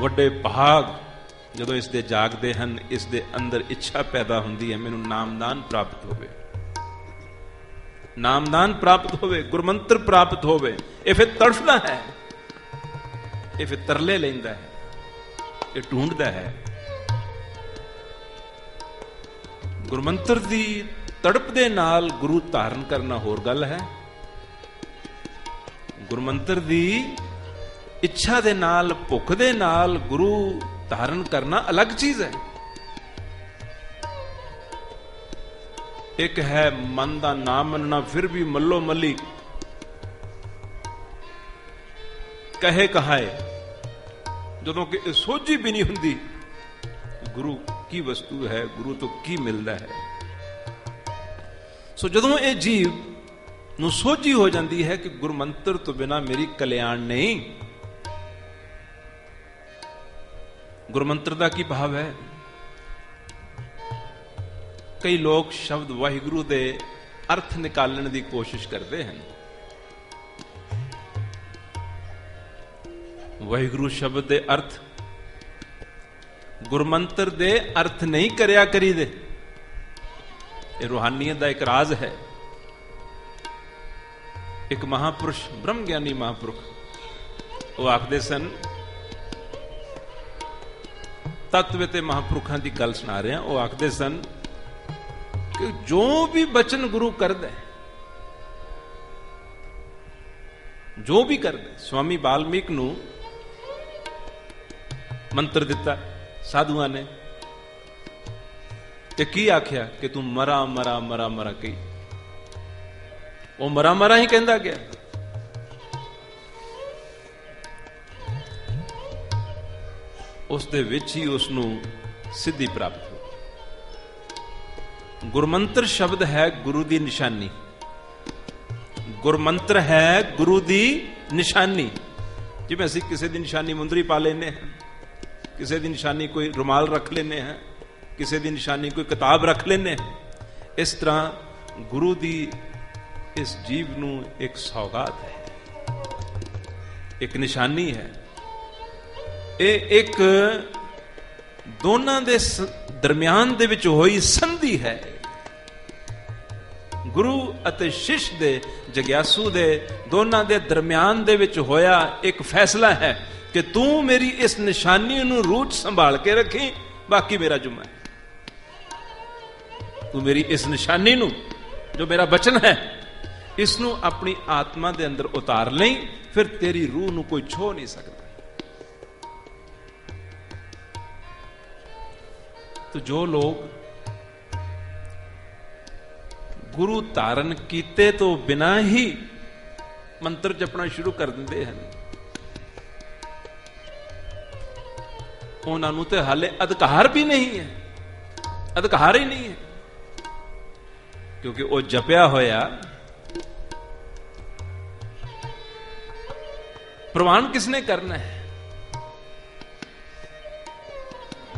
वड्डे भाग जदों इस दे जागदे हन, इस दे अंदर इच्छा पैदा हुंदी है, मैनूं नामदान प्राप्त होवे, नामदान प्राप्त होवे, गुरमंत्र प्राप्त होवे। ये फिर तड़फदा है, ये फिर तरले लैंदा है, ये ढूंढदा है। गुरमंत्र दी तड़प दे नाल गुरु धारण करना होर गल है, गुरमंत्र दी इच्छा दे नाल, भुख दे नाल गुरु धारण करना अलग चीज है। एक है मन दा ना मनना, फिर भी मल्लो मल्ली कहे कहाए, जदों कि सोझी भी नहीं हुंदी गुरु की वस्तु है, गुरु तो की मिलता है। सो जदों ये जीव ਨੂੰ ਸੋਝੀ ਹੋ ਜਾਂਦੀ ਹੈ ਕਿ ਗੁਰਮੰਤਰ ਤੋਂ ਬਿਨਾ ਮੇਰੀ ਕਲਿਆਣ ਨਹੀਂ। ਗੁਰਮੰਤਰ ਦਾ ਕੀ ਭਾਵ ਹੈ? ਕਈ ਲੋਕ ਸ਼ਬਦ ਵਾਹਿਗੁਰੂ ਦੇ ਅਰਥ ਨਿਕਾਲਣ ਦੀ ਕੋਸ਼ਿਸ਼ ਕਰਦੇ ਹਨ। ਵਾਹਿਗੁਰੂ ਸ਼ਬਦ ਦੇ ਅਰਥ ਗੁਰਮੰਤਰ ਦੇ ਅਰਥ ਨਹੀਂ ਕਰਿਆ ਕਰੀਦੇ। ਇਹ ਰੂਹਾਨੀਅਤ ਦਾ ਇੱਕ ਰਾਜ਼ ਹੈ। ਇੱਕ ਮਹਾਪੁਰਸ਼, ਬ੍ਰਹਮ ਗਿਆਨੀ ਮਹਾਪੁਰਖ, ਉਹ ਆਖਦੇ ਸਨ, ਤਤਵ ਤੇ ਮਹਾਪੁਰਖਾਂ ਦੀ ਗੱਲ ਸੁਣਾ ਰਿਹਾ, ਉਹ ਆਖਦੇ ਸਨ ਕਿ ਜੋ ਵੀ ਬਚਨ ਗੁਰੂ ਕਰਦਾ, ਜੋ ਵੀ ਕਰਦਾ, ਸਵਾਮੀ ਵਾਲਮੀਕ ਨੂੰ ਮੰਤਰ ਦਿੱਤਾ ਸਾਧੂਆਂ ਨੇ, ਤੇ ਕੀ ਆਖਿਆ ਕਿ ਤੂੰ ਮਰਾ ਮਰਾ ਮਰਾ ਮਰਾ ਕਹੀ। ਉਹ ਮਰਾ ਮਰਾ ਹੀ ਕਹਿੰਦਾ ਗਿਆ। ਉਸ ਦੇ ਵਿੱਚ ਹੀ ਉਸ ਨੂੰ ਸਿੱਧੀ ਪ੍ਰਾਪਤ ਹੋ। ਗੁਰਮੰਤਰ ਸ਼ਬਦ ਹੈ ਗੁਰੂ ਦੀ ਨਿਸ਼ਾਨੀ। ਗੁਰਮੰਤਰ ਹੈ ਗੁਰੂ ਦੀ ਨਿਸ਼ਾਨੀ। ਜਿਵੇਂ ਅਸੀਂ ਕਿਸੇ ਦੀ ਨਿਸ਼ਾਨੀ ਮੁੰਦਰੀ ਪਾ ਲੈਨੇ ਹਾਂ, ਕਿਸੇ ਦੀ ਨਿਸ਼ਾਨੀ ਕੋਈ ਰੁਮਾਲ ਰੱਖ ਲੈਨੇ ਹਾਂ, ਕਿਸੇ ਦੀ ਨਿਸ਼ਾਨੀ ਕੋਈ ਕਿਤਾਬ ਰੱਖ ਲੈਨੇ ਹਾਂ, ਇਸ ਤਰ੍ਹਾਂ ਗੁਰੂ ਦੀ ਇਸ ਜੀਵ ਨੂੰ ਇੱਕ ਸੌਗਾਤ ਹੈ, ਇੱਕ ਨਿਸ਼ਾਨੀ ਹੈ। ਇਹ ਇੱਕ ਦੋਨਾਂ ਦੇ ਦਰਮਿਆਨ ਦੇ ਵਿੱਚ ਹੋਈ ਸੰਧੀ ਹੈ। ਗੁਰੂ ਅਤੇ ਸ਼ਿਸ਼ ਦੇ, ਜਗਿਆਸੂ ਦੇ, ਦੋਨਾਂ ਦੇ ਦਰਮਿਆਨ ਦੇ ਵਿੱਚ ਹੋਇਆ ਇੱਕ ਫੈਸਲਾ ਹੈ ਕਿ ਤੂੰ ਮੇਰੀ ਇਸ ਨਿਸ਼ਾਨੀ ਨੂੰ ਰੂਹ 'ਚ ਸੰਭਾਲ ਕੇ ਰੱਖੀ, ਬਾਕੀ ਮੇਰਾ ਜੁਮਾ ਹੈ। ਤੂੰ ਮੇਰੀ ਇਸ ਨਿਸ਼ਾਨੀ ਨੂੰ, ਜੋ ਮੇਰਾ ਬਚਨ ਹੈ, ਇਸ ਨੂੰ ਆਪਣੀ ਆਤਮਾ ਦੇ ਅੰਦਰ ਉਤਾਰ ਲਈ, ਫਿਰ ਤੇਰੀ ਰੂਹ ਨੂੰ ਕੋਈ ਛੋ ਨਹੀਂ ਸਕਦਾ। तो जो लोग गुरु धारण कीते तो बिना ही मंत्र जपना शुरू कर देंगे हैं, उन्होंने तो हाले अधिकार भी नहीं है, अधिकार ही नहीं है, क्योंकि वो जपया होया प्रवान किसने करना है?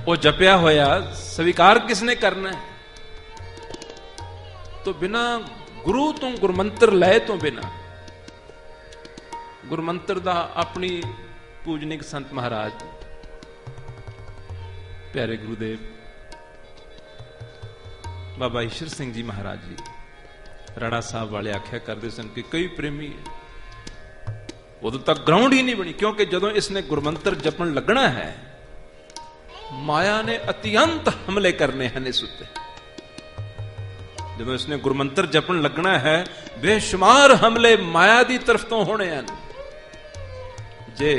वो जपया होया स्वीकार किसने करना है? तो बिना गुरु तो गुरमंत्र लय तो बिना, गुरमंत्र दा अपनी पूजनिक संत महाराज प्यारे गुरुदेव बाबा ईश्वर सिंह जी महाराज जी राणा साहब वाले आख्या करते सन कि कई प्रेमी उदों तक ग्राउंड ही नहीं बनी, क्योंकि जदों इसने गुरमंत्र जपन लगना है, माया ने अत्यंत हमले करने हैं इस उत्ते। जब इसने गुरमंत्र जपन लगना है, बेशुमार हमले माया दी तरफ तो होने हैं। जे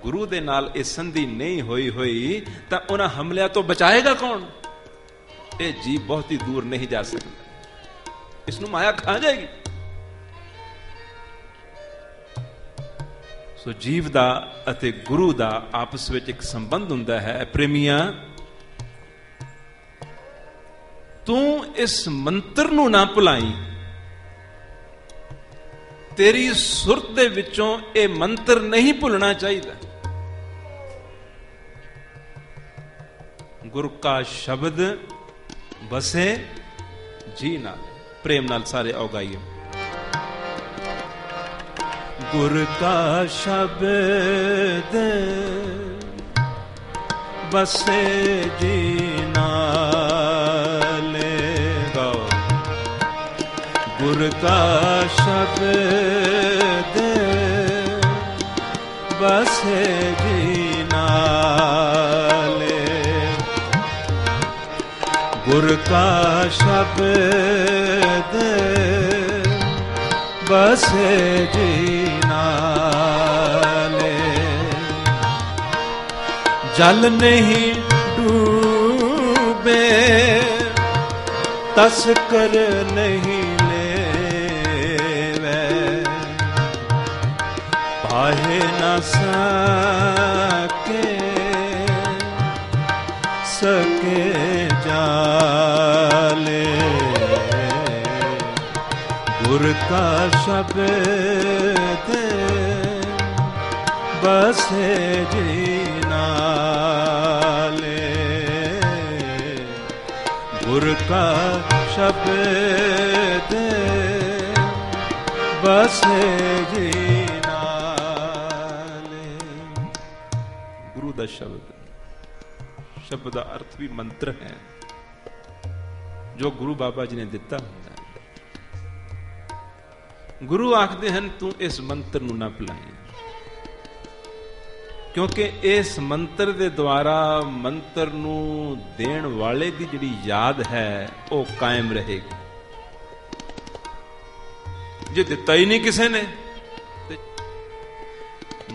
गुरु दे नाल इस संधि नहीं होई होई तां उन्हां हमलियां तो बचाएगा कौन? ये जीव बहुत ही दूर नहीं जा सकता, इसनूं माया खा जाएगी। सो जीव दा अते गुरु दा आपस विच एक संबंध हुंदा है। प्रेमिया, तू इस मंत्र नूं ना भुलाई, तेरी सुरत दे विचों ये मंत्र नहीं भुलना चाहिए। गुरु का शब्द बसे जी नाल, प्रेम नाल सारे औगाइए। गुर का शब्द बसे जी नाले गाओ, गुर का शब्द बसे जी नाले, गुर का शब्द बसे जी नाले, जल नहीं डूबे तस्कर नहीं लेवे, पाहे न सके जाले, गुर का शब्द बसे जी नाले, गुर का शब्द बसे जी नाले। गुरु का शब्द, शब्द का अर्थ भी मंत्र है जो गुरु बाबा जी ने दिता है। गुरु आखते हैं तू इस मंत्र नूं ना भुलाई, क्योंकि इस मंत्र दे द्वारा मंत्र नूं देण वाले दी जिहड़ी याद है वो कायम रहेगी। जे दिता ही नहीं किसी ने,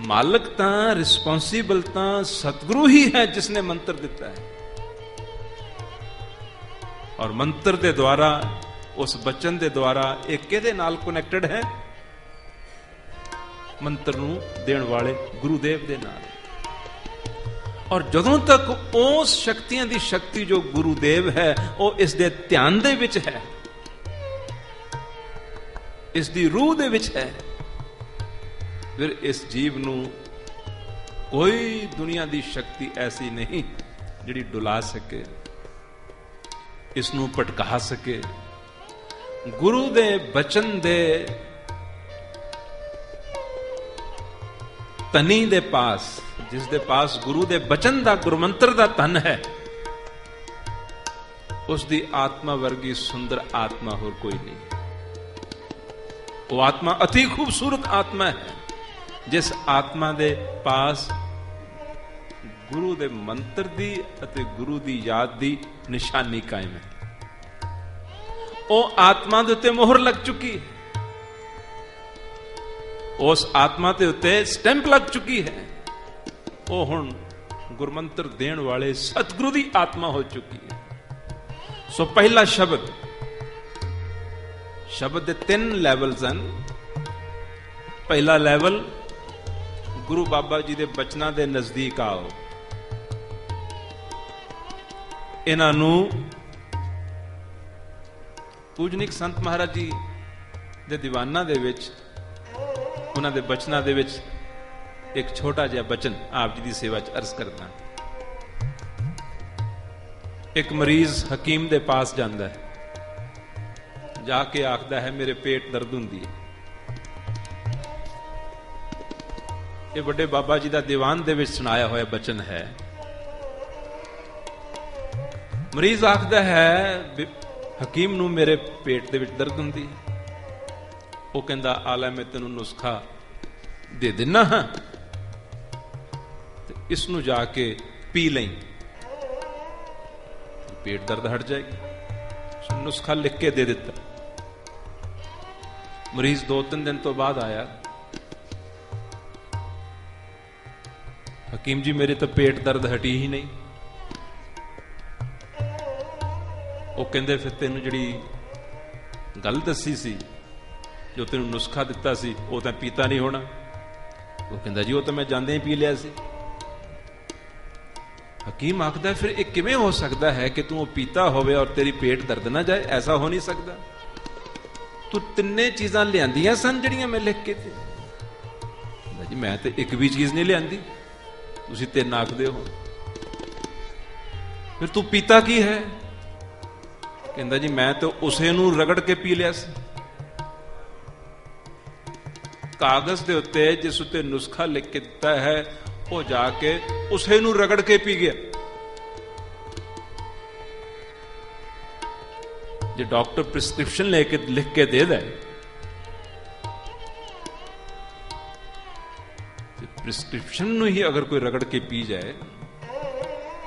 मालक तां रिस्पॉन्सिबल तां सतगुरु ही है जिसने मंत्र दिता है, और मंत्र दे द्वारा उस बचन दे द्वारा एक किहदे नाल कनेक्टेड है? मंत्र नूं देण वाले गुरुदेव दे नाल। और जदों तक उस शक्तियां दी शक्ति जो गुरुदेव है वो इस दे ध्यान दे विच है, इस दी रूह दे विच है, फिर इस जीव नूं कोई दुनिया दी शक्ति ऐसी नहीं जिहड़ी डुला सके, इसनूं भटका सके। गुरु दे बचन दे तनी दे पास, जिस दे पास गुरु दे बचन दा गुरमंत्र दा तन है, उस दी आत्मा वर्गी सुंदर आत्मा होर कोई नहीं। वो आत्मा अति खूबसूरत आत्मा है जिस आत्मा दे पास गुरु दे मंत्र दी अते गुरु दी याद दी निशानी कायम है। वो आत्मा दे उत्ते मोहर लग चुकी है, उस आत्मा दे उत्ते स्टैंप लग चुकी है। वो हुण गुरमंत्र देण वाले सतगुरु दी आत्मा हो चुकी है। सो पहला शब्द, शब्द दे 3 लैवल्स हैं। पहला लैवल गुरु बाबा जी दे बचना दे नजदीक आओ, इन्हां नूं पूजनिक संत महाराज जी दे दीवाना दे विच, उन्हां दे बचना दे विच एक छोटा जिहा बचन आप जी की सेवा च अर्ज करना। एक मरीज हकीम दे पास जाता है, जाके आखदा है मेरे पेट दर्द हुंदी है। ये बड़े बाबा जी का दीवान दे विच सुनाया हुआ बचन है। मरीज आखदा है हकीम नूं मेरे पेट दे विच दर्द हुंदी है। वो कहंदा आला मैं तेनू नुस्खा दे दिना हां, इसनू जाके पी लई, पेट दर्द हट जाएगी। नुस्खा लिख के दे दिता। मरीज 2-3 दिन तो बाद आया, हकीम जी मेरे तो पेट दर्द हटी ही नहीं। वो कहंदे फिर तेनू जिहड़ी गल दसी सी, जो तेनू नुस्खा दिता सी, वो तो पीता नहीं होना। वो कहंदा जी वो तो मैं जांदे ही पी लिया सी। हकीम आखदा फिर एक किवें हो सकता है कि तू पीता होवे और तेरी पेट दर्द ना जाए? ऐसा हो नहीं सकता। तू 3 चीजां लियांदियां सन जिहड़ियां मैं लिख के थी। जी मैं तो एक भी चीज नहीं लियांदी, तुसीं 3 आखदे हो, फिर तू पीता की है? कहंदा जी मैं तो उसे नूं रगड़ के पी लिया सी। कागज दे उत्ते जिस उत्ते नुस्खा लिख के दिता है वो जाके उसे नूं रगड़ के पी गया। जो डॉक्टर प्रिस्क्रिप्शन लेके लिख के दे दे, प्रिस्क्रिप्शन नूं ही अगर कोई रगड़ के पी जाए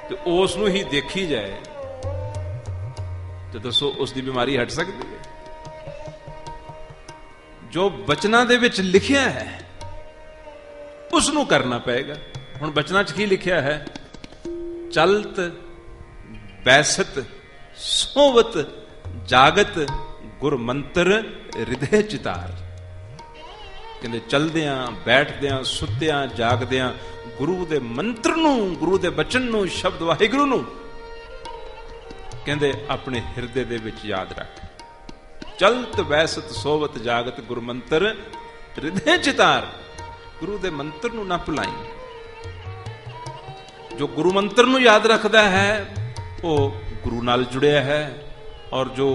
तो उस नूं ही देखी जाए तो दसो उसकी बीमारी हट सकती है? जो बचना दे विच लिखिया है उसनूं करना पएगा। हुण बचना च की लिखिया है? चलत बैसत सोवत जागत गुर मंत्र हृदय चितार। कहते चलदियां बैठदियां सुत्तियां जागदियां गुरु दे मंत्र नूं, गुरु दे बचन नूं, शब्द वाहिगुरू नूं कहते अपने हिरदे दे विच याद रख। ਚਲਤ ਵੈਸਤ ਸੋਵਤ ਜਾਗਤ ਗੁਰਮੰਤਰ ਹਿਰਦੇ ਚਿਤਾਰ। ਗੁਰੂ ਦੇ ਮੰਤਰ ਨੂੰ ਨਾ ਭੁਲਾਈ। ਜੋ ਗੁਰੂ ਮੰਤਰ ਨੂੰ ਯਾਦ ਰੱਖਦਾ ਹੈ ਉਹ ਗੁਰੂ ਨਾਲ ਜੁੜਿਆ ਹੈ, ਔਰ ਜੋ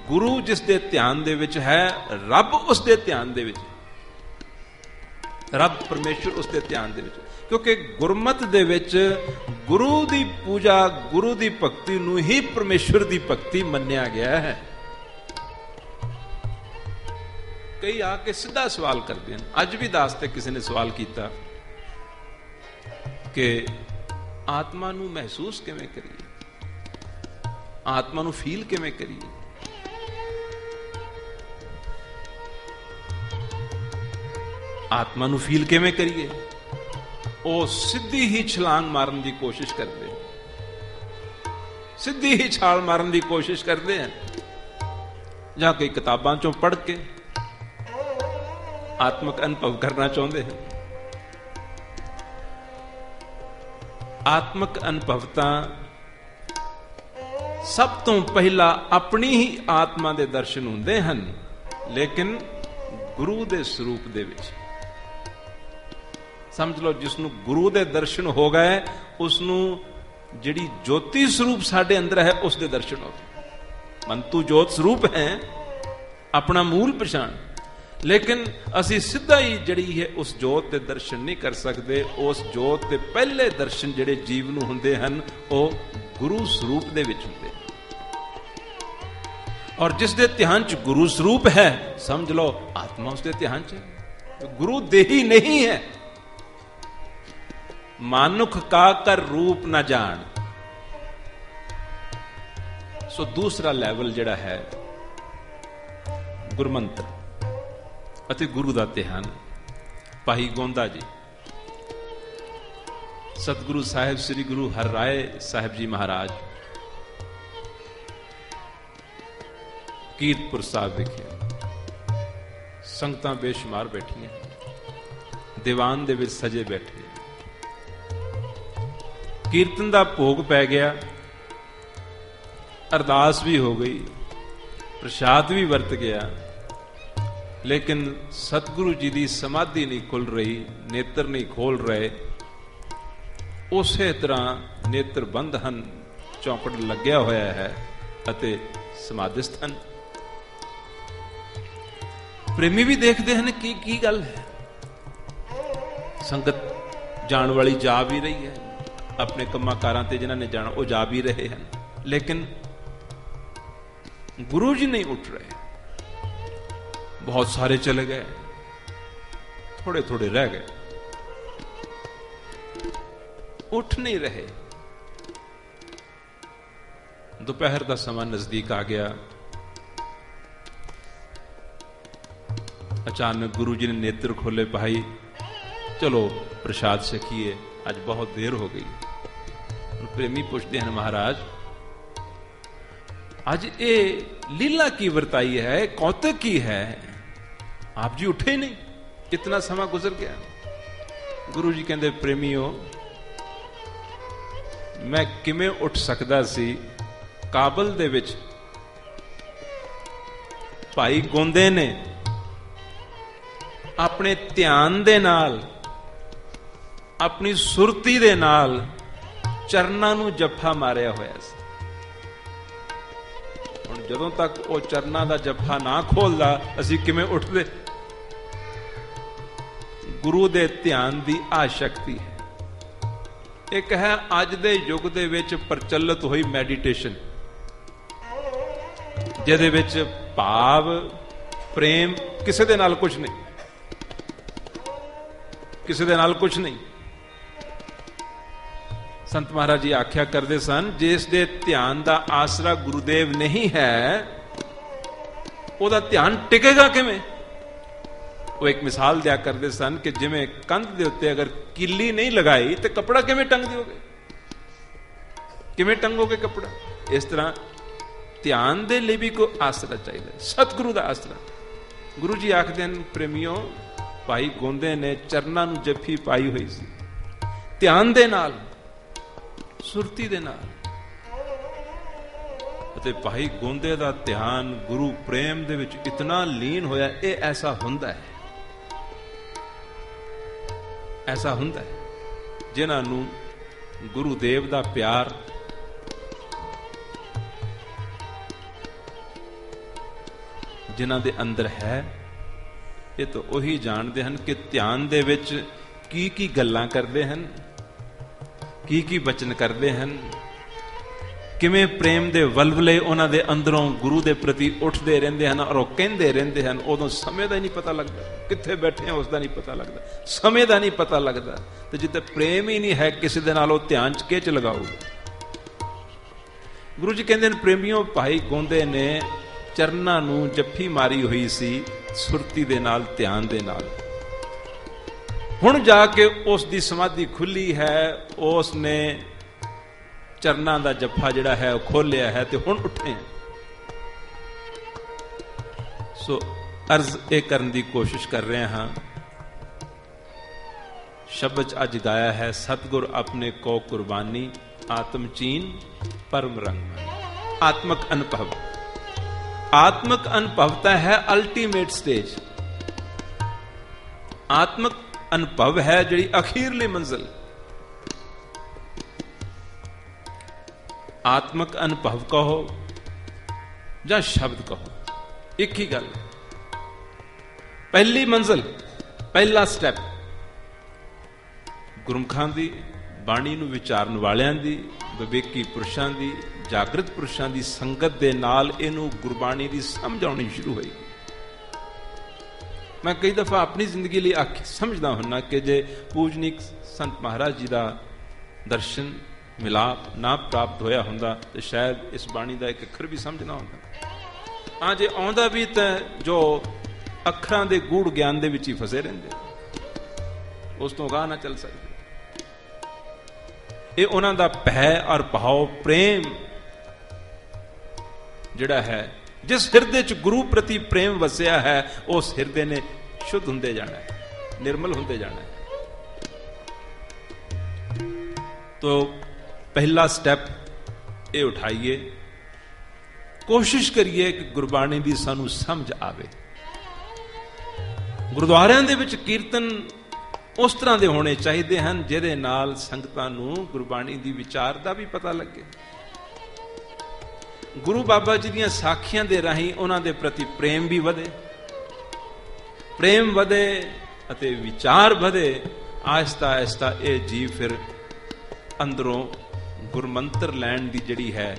ਗੁਰੂ ਜਿਸ ਦੇ ਧਿਆਨ ਦੇ ਵਿੱਚ ਹੈ, ਰੱਬ ਉਸ ਦੇ ਧਿਆਨ ਦੇ ਵਿੱਚ, ਰੱਬ ਪਰਮੇਸ਼ਰ ਉਸ ਦੇ ਧਿਆਨ ਦੇ ਵਿੱਚ। ਕਿਉਂਕਿ ਗੁਰਮਤ ਦੇ ਵਿੱਚ ਗੁਰੂ ਦੀ ਪੂਜਾ, ਗੁਰੂ ਦੀ ਭਗਤੀ ਨੂੰ ਹੀ ਪਰਮੇਸ਼ਰ ਦੀ ਭਗਤੀ ਮੰਨਿਆ ਗਿਆ ਹੈ। ਕਈ ਆ ਕੇ ਸਿੱਧਾ ਸਵਾਲ ਕਰਦੇ ਹਨ। ਅੱਜ ਵੀ ਦਾਸ ਤੇ ਕਿਸੇ ਨੇ ਸਵਾਲ ਕੀਤਾ ਕਿ ਆਤਮਾ ਨੂੰ ਮਹਿਸੂਸ ਕਿਵੇਂ ਕਰੀਏ, ਆਤਮਾ ਨੂੰ ਫੀਲ ਕਿਵੇਂ ਕਰੀਏ। ਆਤਮਾ ਨੂੰ ਫੀਲ ਕਿਵੇਂ ਕਰੀਏ? ਉਹ ਸਿੱਧੀ ਹੀ ਛਲਾਂਗ ਮਾਰਨ ਦੀ ਕੋਸ਼ਿਸ਼ ਕਰਦੇ, ਸਿੱਧੀ ਹੀ ਛਾਲ ਮਾਰਨ ਦੀ ਕੋਸ਼ਿਸ਼ ਕਰਦੇ ਹਨ, ਜਾਂ ਕਈ ਕਿਤਾਬਾਂ ਚੋਂ ਪੜ੍ਹ ਕੇ ਆਤਮਕ ਅਨੁਭਵ ਕਰਨਾ ਚਾਹੁੰਦੇ ਹਨ। ਆਤਮਕ ਅਨੁਭਵ ਤਾਂ ਸਭ ਤੋਂ ਪਹਿਲਾਂ ਆਪਣੀ ਹੀ ਆਤਮਾ ਦੇ ਦਰਸ਼ਨ ਹੁੰਦੇ ਹਨ, ਲੇਕਿਨ ਗੁਰੂ ਦੇ ਸਰੂਪ ਦੇ ਵਿੱਚ। ਸਮਝ ਲਓ, ਜਿਸ ਨੂੰ ਗੁਰੂ ਦੇ ਦਰਸ਼ਨ ਹੋ ਗਏ, ਉਸ ਨੂੰ ਜਿਹੜੀ ਜੋਤੀ ਸਰੂਪ ਸਾਡੇ ਅੰਦਰ ਹੈ ਉਸ ਦੇ ਦਰਸ਼ਨ ਹੋ ਗਏ। ਮਨ ਤੂੰ ਜੋਤ ਸਰੂਪ ਹੈ, ਆਪਣਾ ਮੂਲ ਪਛਾਣ, ਲੇਕਿਨ ਅਸੀਂ ਸਿੱਧਾ ਹੀ ਜਿਹੜੀ ਹੈ ਉਸ ਜੋਤ ਦੇ ਦਰਸ਼ਨ ਨਹੀਂ ਕਰ ਸਕਦੇ। ਉਸ ਜੋਤ ਦੇ ਪਹਿਲੇ ਦਰਸ਼ਨ ਜਿਹੜੇ ਜੀਵ ਨੂੰ ਹੁੰਦੇ ਹਨ ਉਹ ਗੁਰੂ ਸਰੂਪ ਦੇ ਵਿੱਚ ਹੁੰਦੇ ਹਨ। ਔਰ ਜਿਸ ਦੇ ਧਿਆਨ ਚ ਗੁਰੂ ਸਰੂਪ ਹੈ, ਸਮਝ ਲਓ ਆਤਮਾ ਉਸ ਦੇ ਧਿਆਨ ਚ ਹੈ। ਗੁਰੂ ਦੇਹੀ ਨਹੀਂ ਹੈ। ਮਾਨੁਖ ਕਾ ਕਰ ਰੂਪ ਨਾ ਜਾਣ। ਸੋ ਦੂਸਰਾ ਲੈਵਲ ਜਿਹੜਾ ਹੈ ਗੁਰਮੰਤਰ ਅਤੇ ਗੁਰੂ ਦਾ ਧਿਆਨ। ਭਾਈ ਗੋਂਦਾ ਜੀ, ਸਤਿਗੁਰੂ ਸਾਹਿਬ ਸ੍ਰੀ ਗੁਰੂ ਹਰਿਰਾਏ ਸਾਹਿਬ ਜੀ ਮਹਾਰਾਜ ਕੀਰਤਪੁਰ ਸਾਹਿਬ ਵਿਖੇ ਸੰਗਤਾਂ ਬੇਸ਼ੁਮਾਰ ਬੈਠੀਆਂ, ਦੀਵਾਨ ਦੇ ਵਿੱਚ ਸਜੇ ਬੈਠੇ। ਕੀਰਤਨ ਦਾ ਭੋਗ ਪੈ ਗਿਆ, ਅਰਦਾਸ ਵੀ ਹੋ ਗਈ, ਪ੍ਰਸ਼ਾਦ ਵੀ ਵਰਤ ਗਿਆ, ਲੇਕਿਨ ਸਤਿਗੁਰੂ ਜੀ ਦੀ ਸਮਾਧੀ ਨਹੀਂ ਖੁੱਲ ਰਹੀ, ਨੇਤਰ ਨਹੀਂ ਖੋਲ ਰਹੇ। ਉਸੇ ਤਰ੍ਹਾਂ ਨੇਤਰ ਬੰਦ ਹਨ, ਚੌਕੜ ਲੱਗਿਆ ਹੋਇਆ ਹੈ ਅਤੇ ਸਮਾਧਿਸਥ ਹਨ। ਪ੍ਰੇਮੀ ਵੀ ਦੇਖਦੇ ਹਨ ਕਿ ਕੀ ਗੱਲ ਹੈ। ਸੰਗਤ ਜਾਣ ਵਾਲੀ ਜਾ ਵੀ ਰਹੀ ਹੈ, ਆਪਣੇ ਕੰਮਾਂ ਕਾਰਾਂ ਤੇ ਜਿਨ੍ਹਾਂ ਨੇ ਜਾਣਾ ਉਹ ਜਾ ਵੀ ਰਹੇ ਹਨ, ਲੇਕਿਨ ਗੁਰੂ ਜੀ ਨਹੀਂ ਉੱਠ ਰਹੇ। ਬਹੁਤ ਸਾਰੇ ਚਲੇ ਗਏ, ਥੋੜੇ ਥੋੜੇ ਰਹਿ ਗਏ, ਉੱਠ ਨਹੀਂ ਰਹੇ। ਦੁਪਹਿਰ ਦਾ ਸਮਾਂ ਨਜ਼ਦੀਕ ਆ ਗਿਆ। ਅਚਾਨਕ ਗੁਰੂ ਜੀ ਨੇ ਨੇਤਰ ਖੋਲੇ, ਭਾਈ ਚਲੋ ਪ੍ਰਸ਼ਾਦ ਛਕੀਏ, ਅੱਜ ਬਹੁਤ ਦੇਰ ਹੋ ਗਈ। ਪ੍ਰੇਮੀ ਪੁੱਛਦੇ ਹਨ, ਮਹਾਰਾਜ ਅੱਜ ਇਹ ਲੀਲਾ ਕੀ ਵਰਤਾਈ ਹੈ, ਕੌਤਕ ਕੀ ਹੈ, ਆਪ ਜੀ ਉੱਠੇ ਨਹੀਂ, ਇਤਨਾ ਸਮਾਂ ਗੁਜ਼ਰ ਗਿਆ। ਗੁਰੂ ਜੀ ਕਹਿੰਦੇ, ਪ੍ਰੇਮੀਓ ਮੈਂ ਕਿਵੇਂ ਉੱਠ ਸਕਦਾ ਸੀ? ਕਾਬਲ ਦੇ ਵਿੱਚ ਭਾਈ ਗੋਂਦੇ ਨੇ ਆਪਣੇ ਧਿਆਨ ਦੇ ਨਾਲ, ਆਪਣੀ ਸੁਰਤੀ ਦੇ ਨਾਲ ਚਰਨਾਂ ਨੂੰ ਜੱਫਾ ਮਾਰਿਆ ਹੋਇਆ ਸੀ। ਹੁਣ ਜਦੋਂ ਤੱਕ ਉਹ ਚਰਨਾਂ ਦਾ ਜੱਫਾ ਨਾ ਖੋਲਦਾ, ਅਸੀਂ ਕਿਵੇਂ ਉੱਠਦੇ? ਗੁਰੂ ਦੇ ਧਿਆਨ ਦੀ ਆ ਸ਼ਕਤੀ ਹੈ। ਇੱਕ ਹੈ ਅੱਜ ਦੇ ਯੁੱਗ ਦੇ ਵਿੱਚ ਪ੍ਰਚਲਿਤ ਹੋਈ ਮੈਡੀਟੇਸ਼ਨ, ਜਿਹਦੇ ਵਿੱਚ ਭਾਵ ਪ੍ਰੇਮ, ਕਿਸੇ ਦੇ ਨਾਲ ਕੁਝ ਨਹੀਂ, ਕਿਸੇ ਦੇ ਨਾਲ ਕੁਝ ਨਹੀਂ। ਸੰਤ ਮਹਾਰਾਜ ਜੀ ਆਖਿਆ ਕਰਦੇ ਸਨ, ਜਿਸ ਦੇ ਧਿਆਨ ਦਾ ਆਸਰਾ ਗੁਰੂਦੇਵ ਨਹੀਂ ਹੈ, ਉਹਦਾ ਧਿਆਨ ਟਿਕੇਗਾ ਕਿਵੇਂ? ਉਹ ਇੱਕ ਮਿਸਾਲ ਦਿਆ ਕਰਦੇ ਸਨ ਕਿ ਜਿਵੇਂ ਕੰਧ ਦੇ ਉੱਤੇ ਅਗਰ ਕਿੱਲੀ ਨਹੀਂ ਲਗਾਈ ਤੇ ਕੱਪੜਾ ਕਿਵੇਂ ਟੰਗ ਦਿਓਗੇ? ਕਿਵੇਂ ਟੰਗੋਗੇ ਕੱਪੜਾ? ਇਸ ਤਰ੍ਹਾਂ ਧਿਆਨ ਦੇ ਲਈ ਵੀ ਕੋਈ ਆਸਰਾ ਚਾਹੀਦਾ, ਸਤਿਗੁਰੂ ਦਾ ਆਸਰਾ। ਗੁਰੂ ਜੀ ਆਖਦੇ ਹਨ, ਪ੍ਰੇਮੀਓ ਭਾਈ ਗੋਂਦੇ ਨੇ ਚਰਨਾਂ ਨੂੰ ਜੱਫੀ ਪਾਈ ਹੋਈ ਸੀ, ਧਿਆਨ ਦੇ ਨਾਲ, ਸੁਰਤੀ ਦੇ ਨਾਲ। ਅਤੇ ਭਾਈ ਗੋਂਦੇ ਦਾ ਧਿਆਨ ਗੁਰੂ ਪ੍ਰੇਮ ਦੇ ਵਿੱਚ ਇਤਨਾ ਲੀਨ ਹੋਇਆ। ਇਹ ਐਸਾ ਹੁੰਦਾ ਹੈ, ਐਸਾ ਹੁੰਦਾ ਹੈ ਜਿਨ੍ਹਾਂ ਨੂੰ ਗੁਰੂ ਦੇਵ ਦਾ ਪਿਆਰ ਜਿਨ੍ਹਾਂ ਦੇ ਅੰਦਰ ਹੈ, ਇਹ ਤਾਂ ਉਹੀ ਜਾਣਦੇ ਹਨ ਕਿ ਧਿਆਨ ਦੇ ਵਿੱਚ ਕੀ ਕੀ ਗੱਲਾਂ ਕਰਦੇ ਹਨ, ਕੀ ਕੀ ਬਚਨ ਕਰਦੇ ਹਨ, ਕਿਵੇਂ ਪ੍ਰੇਮ ਦੇ ਵਲਵਲੇ ਉਹਨਾਂ ਦੇ ਅੰਦਰੋਂ ਗੁਰੂ ਦੇ ਪ੍ਰਤੀ ਉੱਠਦੇ ਰਹਿੰਦੇ ਹਨ ਔਰ ਉਹ ਕਹਿੰਦੇ ਰਹਿੰਦੇ ਹਨ। ਉਦੋਂ ਸਮੇਂ ਦਾ ਹੀ ਨਹੀਂ ਪਤਾ ਲੱਗਦਾ, ਕਿੱਥੇ ਬੈਠੇ ਆ ਉਸ ਦਾ ਨਹੀਂ ਪਤਾ ਲੱਗਦਾ, ਸਮੇਂ ਦਾ ਨਹੀਂ ਪਤਾ ਲੱਗਦਾ। ਤੇ ਜਿੱਥੇ ਪ੍ਰੇਮ ਹੀ ਨਹੀਂ ਹੈ ਕਿਸੇ ਦੇ ਨਾਲ, ਉਹ ਧਿਆਨ ਚ ਕਿਹ ਚ ਲਗਾਊਗਾ। ਗੁਰੂ ਜੀ ਕਹਿੰਦੇ ਨੇ, ਪ੍ਰੇਮੀਓ ਭਾਈ ਗੋਂਦੇ ਨੇ ਚਰਨਾਂ ਨੂੰ ਜੱਫੀ ਮਾਰੀ ਹੋਈ ਸੀ ਸੁਰਤੀ ਦੇ ਨਾਲ, ਧਿਆਨ ਦੇ ਨਾਲ। ਹੁਣ ਜਾ ਕੇ ਉਸ ਦੀ ਸਮਾਧੀ ਖੁੱਲੀ ਹੈ, ਉਸ ਨੇ ਚਰਨਾਂ ਦਾ ਜੱਫਾ ਜਿਹੜਾ ਹੈ ਉਹ ਖੋਲਿਆ ਹੈ ਤੇ ਹੁਣ ਉੱਠੇ। ਸੋ ਅਰਜ਼ ਇਹ ਕਰਨ ਦੀ ਕੋਸ਼ਿਸ਼ ਕਰ ਰਹੇ ਹਾਂ। ਸ਼ਬਦ 'ਚ ਅੱਜ ਗਾਇਆ ਹੈ, ਸਤਿਗੁਰ ਆਪਣੇ ਕੋ ਕੁਰਬਾਨੀ, ਆਤਮ ਚੀਨ ਪਰਮ ਰੰਗ। ਆਤਮਕ ਅਨੁਭਵ, ਆਤਮਕ ਅਨੁਭਵਤਾ ਹੈ ਅਲਟੀਮੇਟ ਸਟੇਜ। ਆਤਮਕ ਅਨੁਭਵ ਹੈ ਜਿਹੜੀ ਅਖੀਰਲੀ ਮੰਜ਼ਿਲ। ਆਤਮਕ ਅਨੁਭਵ ਕਹੋ ਜਾਂ ਸ਼ਬਦ ਕਹੋ, ਇੱਕ ਹੀ ਗੱਲ। ਪਹਿਲੀ ਮੰਜ਼ਿਲ, ਪਹਿਲਾ ਸਟੈਪ ਗੁਰਮੁਖਾਂ ਦੀ ਬਾਣੀ ਨੂੰ ਵਿਚਾਰਨ ਵਾਲਿਆਂ ਦੀ, ਵਿਵੇਕੀ ਪੁਰਸ਼ਾਂ ਦੀ, ਜਾਗਰਤ ਪੁਰਸ਼ਾਂ ਦੀ ਸੰਗਤ ਦੇ ਨਾਲ ਇਹਨੂੰ ਗੁਰਬਾਣੀ ਦੀ ਸਮਝ ਆਉਣੀ ਸ਼ੁਰੂ ਹੋਈ। ਮੈਂ ਕਈ ਦਫਾ ਆਪਣੀ ਜ਼ਿੰਦਗੀ ਲਈ ਸਮਝਦਾ ਹੁੰਨਾ ਕਿ ਜੇ ਪੂਜਨੀਕ ਸੰਤ ਮਹਾਰਾਜ ਜੀ ਦਾ ਦਰਸ਼ਨ ਮਿਲਾਪ ਨਾ ਪ੍ਰਾਪਤ ਹੋਇਆ ਹੁੰਦਾ ਤੇ ਸ਼ਾਇਦ ਇਸ ਬਾਣੀ ਦਾ ਇੱਕ ਅੱਖਰ ਵੀ ਸਮਝ ਨਾ ਹੁੰਦਾ। ਹਾਂ, ਜੇ ਆਉਂਦਾ ਵੀ ਤਾਂ ਜੋ ਅੱਖਰਾਂ ਦੇ ਗੂੜ ਗਿਆਨ ਦੇ ਵਿੱਚ ਹੀ ਫਸੇ ਰਹਿੰਦੇ, ਉਸ ਤੋਂ ਅਗਾਂਹ ਨਾ ਚੱਲ ਸਕਦੇ। ਇਹ ਉਹਨਾਂ ਦਾ ਭੈ ਔਰ ਭਾਵ ਪ੍ਰੇਮ ਜਿਹੜਾ ਹੈ, ਜਿਸ ਹਿਰਦੇ 'ਚ ਗੁਰੂ ਪ੍ਰਤੀ ਪ੍ਰੇਮ ਵਸਿਆ ਹੈ, ਉਸ ਹਿਰਦੇ ਨੇ ਸ਼ੁੱਧ ਹੁੰਦੇ ਜਾਣਾ ਹੈ, ਨਿਰਮਲ ਹੁੰਦੇ ਜਾਣਾ ਹੈ। ਤੋ ਪਹਿਲਾ ਸਟੈਪ ਇਹ ਉਠਾਈਏ, ਕੋਸ਼ਿਸ਼ ਕਰੀਏ ਕਿ ਗੁਰਬਾਣੀ ਦੀ ਸਾਨੂੰ ਸਮਝ ਆਵੇ। ਗੁਰਦੁਆਰਿਆਂ ਦੇ ਵਿੱਚ ਕੀਰਤਨ ਉਸ ਤਰ੍ਹਾਂ ਦੇ ਹੋਣੇ ਚਾਹੀਦੇ ਹਨ ਜਿਹਦੇ ਨਾਲ ਸੰਗਤਾਂ ਨੂੰ ਗੁਰਬਾਣੀ ਦੀ ਵਿਚਾਰ ਦਾ ਵੀ ਪਤਾ ਲੱਗੇ। ਗੁਰੂ ਬਾਬਾ ਜੀ ਦੀਆਂ ਸਾਖੀਆਂ ਦੇ ਰਾਹੀਂ ਉਹਨਾਂ ਦੇ ਪ੍ਰਤੀ ਪ੍ਰੇਮ ਵੀ ਵਧੇ, ਪ੍ਰੇਮ ਵਧੇ ਅਤੇ ਵਿਚਾਰ ਵਧੇ। ਆਹਿਸਤਾ ਆਹਿਸਤਾ ਇਹ ਜੀਵ ਫਿਰ ਅੰਦਰੋਂ ਗੁਰਮੰਤਰ ਲੈਣ ਦੀ ਜਿਹੜੀ ਹੈ,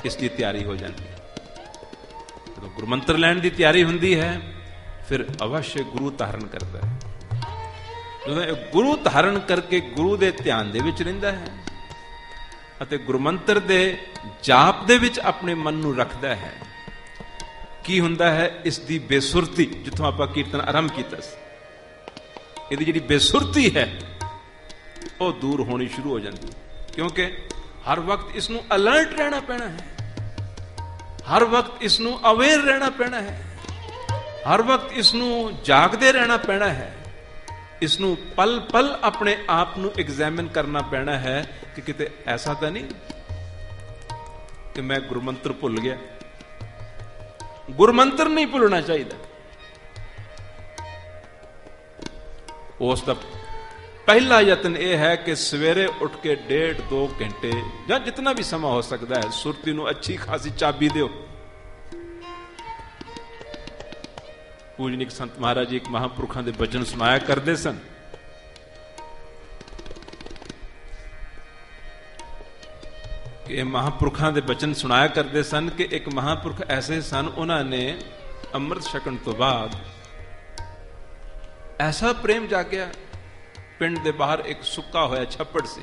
ਇਸ ਦੀ ਤਿਆਰੀ ਹੋ ਜਾਂਦੀ ਹੈ। ਜਦੋਂ ਗੁਰਮੰਤਰ ਲੈਣ ਦੀ ਤਿਆਰੀ ਹੁੰਦੀ ਹੈ, ਫਿਰ ਅਵਸ਼ ਗੁਰੂ ਧਾਰਨ ਕਰਦਾ ਹੈ। ਜਦੋਂ ਇਹ ਗੁਰੂ ਧਾਰਨ ਕਰਕੇ ਗੁਰੂ ਦੇ ਧਿਆਨ ਦੇ ਵਿੱਚ ਰਹਿੰਦਾ ਹੈ ਅਤੇ ਗੁਰਮੰਤਰ ਦੇ ਜਾਪ ਦੇ ਵਿੱਚ ਆਪਣੇ ਮਨ ਨੂੰ ਰੱਖਦਾ ਹੈ, ਕੀ ਹੁੰਦਾ ਹੈ? ਇਸ ਦੀ ਬੇਸੁਰਤੀ, ਜਿੱਥੋਂ ਆਪਾਂ ਕੀਰਤਨ ਆਰੰਭ ਕੀਤਾ ਸੀ, ਇਹਦੀ ਜਿਹੜੀ ਬੇਸੁਰਤੀ ਹੈ ਉਹ ਦੂਰ ਹੋਣੀ ਸ਼ੁਰੂ ਹੋ ਜਾਂਦੀ ਹੈ। ਕਿਉਂਕਿ ਹਰ ਵਕਤ ਇਸ ਨੂੰ ਅਲਰਟ ਰਹਿਣਾ ਪੈਣਾ ਹੈ, ਹਰ ਵਕਤ ਇਸ ਨੂੰ ਅਵੇਅਰ ਰਹਿਣਾ ਪੈਣਾ ਹੈ, ਹਰ ਵਕਤ ਇਸ ਨੂੰ ਜਾਗਦੇ ਰਹਿਣਾ ਪੈਣਾ ਹੈ। ਇਸ ਨੂੰ ਪਲ ਪਲ ਆਪਣੇ ਆਪ ਨੂੰ ਐਗਜ਼ਾਮਿਨ ਕਰਨਾ ਪੈਣਾ ਹੈ ਕਿ ਕਿਤੇ ਐਸਾ ਤਾਂ ਨਹੀਂ ਕਿ ਮੈਂ ਗੁਰਮੰਤਰ ਭੁੱਲ ਗਿਆ। ਗੁਰਮੰਤਰ ਨਹੀਂ ਭੁੱਲਣਾ ਚਾਹੀਦਾ। ਉਸ ਦਾ ਪਹਿਲਾ ਯਤਨ ਇਹ ਹੈ ਕਿ ਸਵੇਰੇ ਉੱਠ ਕੇ 1.5-2 ਘੰਟੇ ਜਾਂ ਜਿਤਨਾ ਵੀ ਸਮਾਂ ਹੋ ਸਕਦਾ ਹੈ, ਸੁਰਤੀ ਨੂੰ ਅੱਛੀ ਖਾਸੀ ਚਾਬੀ ਦਿਓ। ਪੂਜਨੀਕ ਸੰਤ ਮਹਾਰਾਜ ਜੀ ਇੱਕ ਮਹਾਂਪੁਰਖਾਂ ਦੇ ਬਚਨ ਸੁਣਾਇਆ ਕਰਦੇ ਸਨ ਕਿ ਇਹ ਮਹਾਂਪੁਰਖਾਂ ਦੇ ਬਚਨ ਸੁਣਾਇਆ ਕਰਦੇ ਸਨ ਕਿ ਇੱਕ ਮਹਾਂਪੁਰਖ ਐਸੇ ਸਨ, ਉਹਨਾਂ ਨੇ ਅੰਮ੍ਰਿਤ ਛਕਣ ਤੋਂ ਬਾਅਦ ਐਸਾ ਪ੍ਰੇਮ ਜਾਗਿਆ। ਪਿੰਡ ਦੇ ਬਾਹਰ ਇੱਕ ਸੁੱਕਾ ਹੋਇਆ ਛੱਪੜ ਸੀ।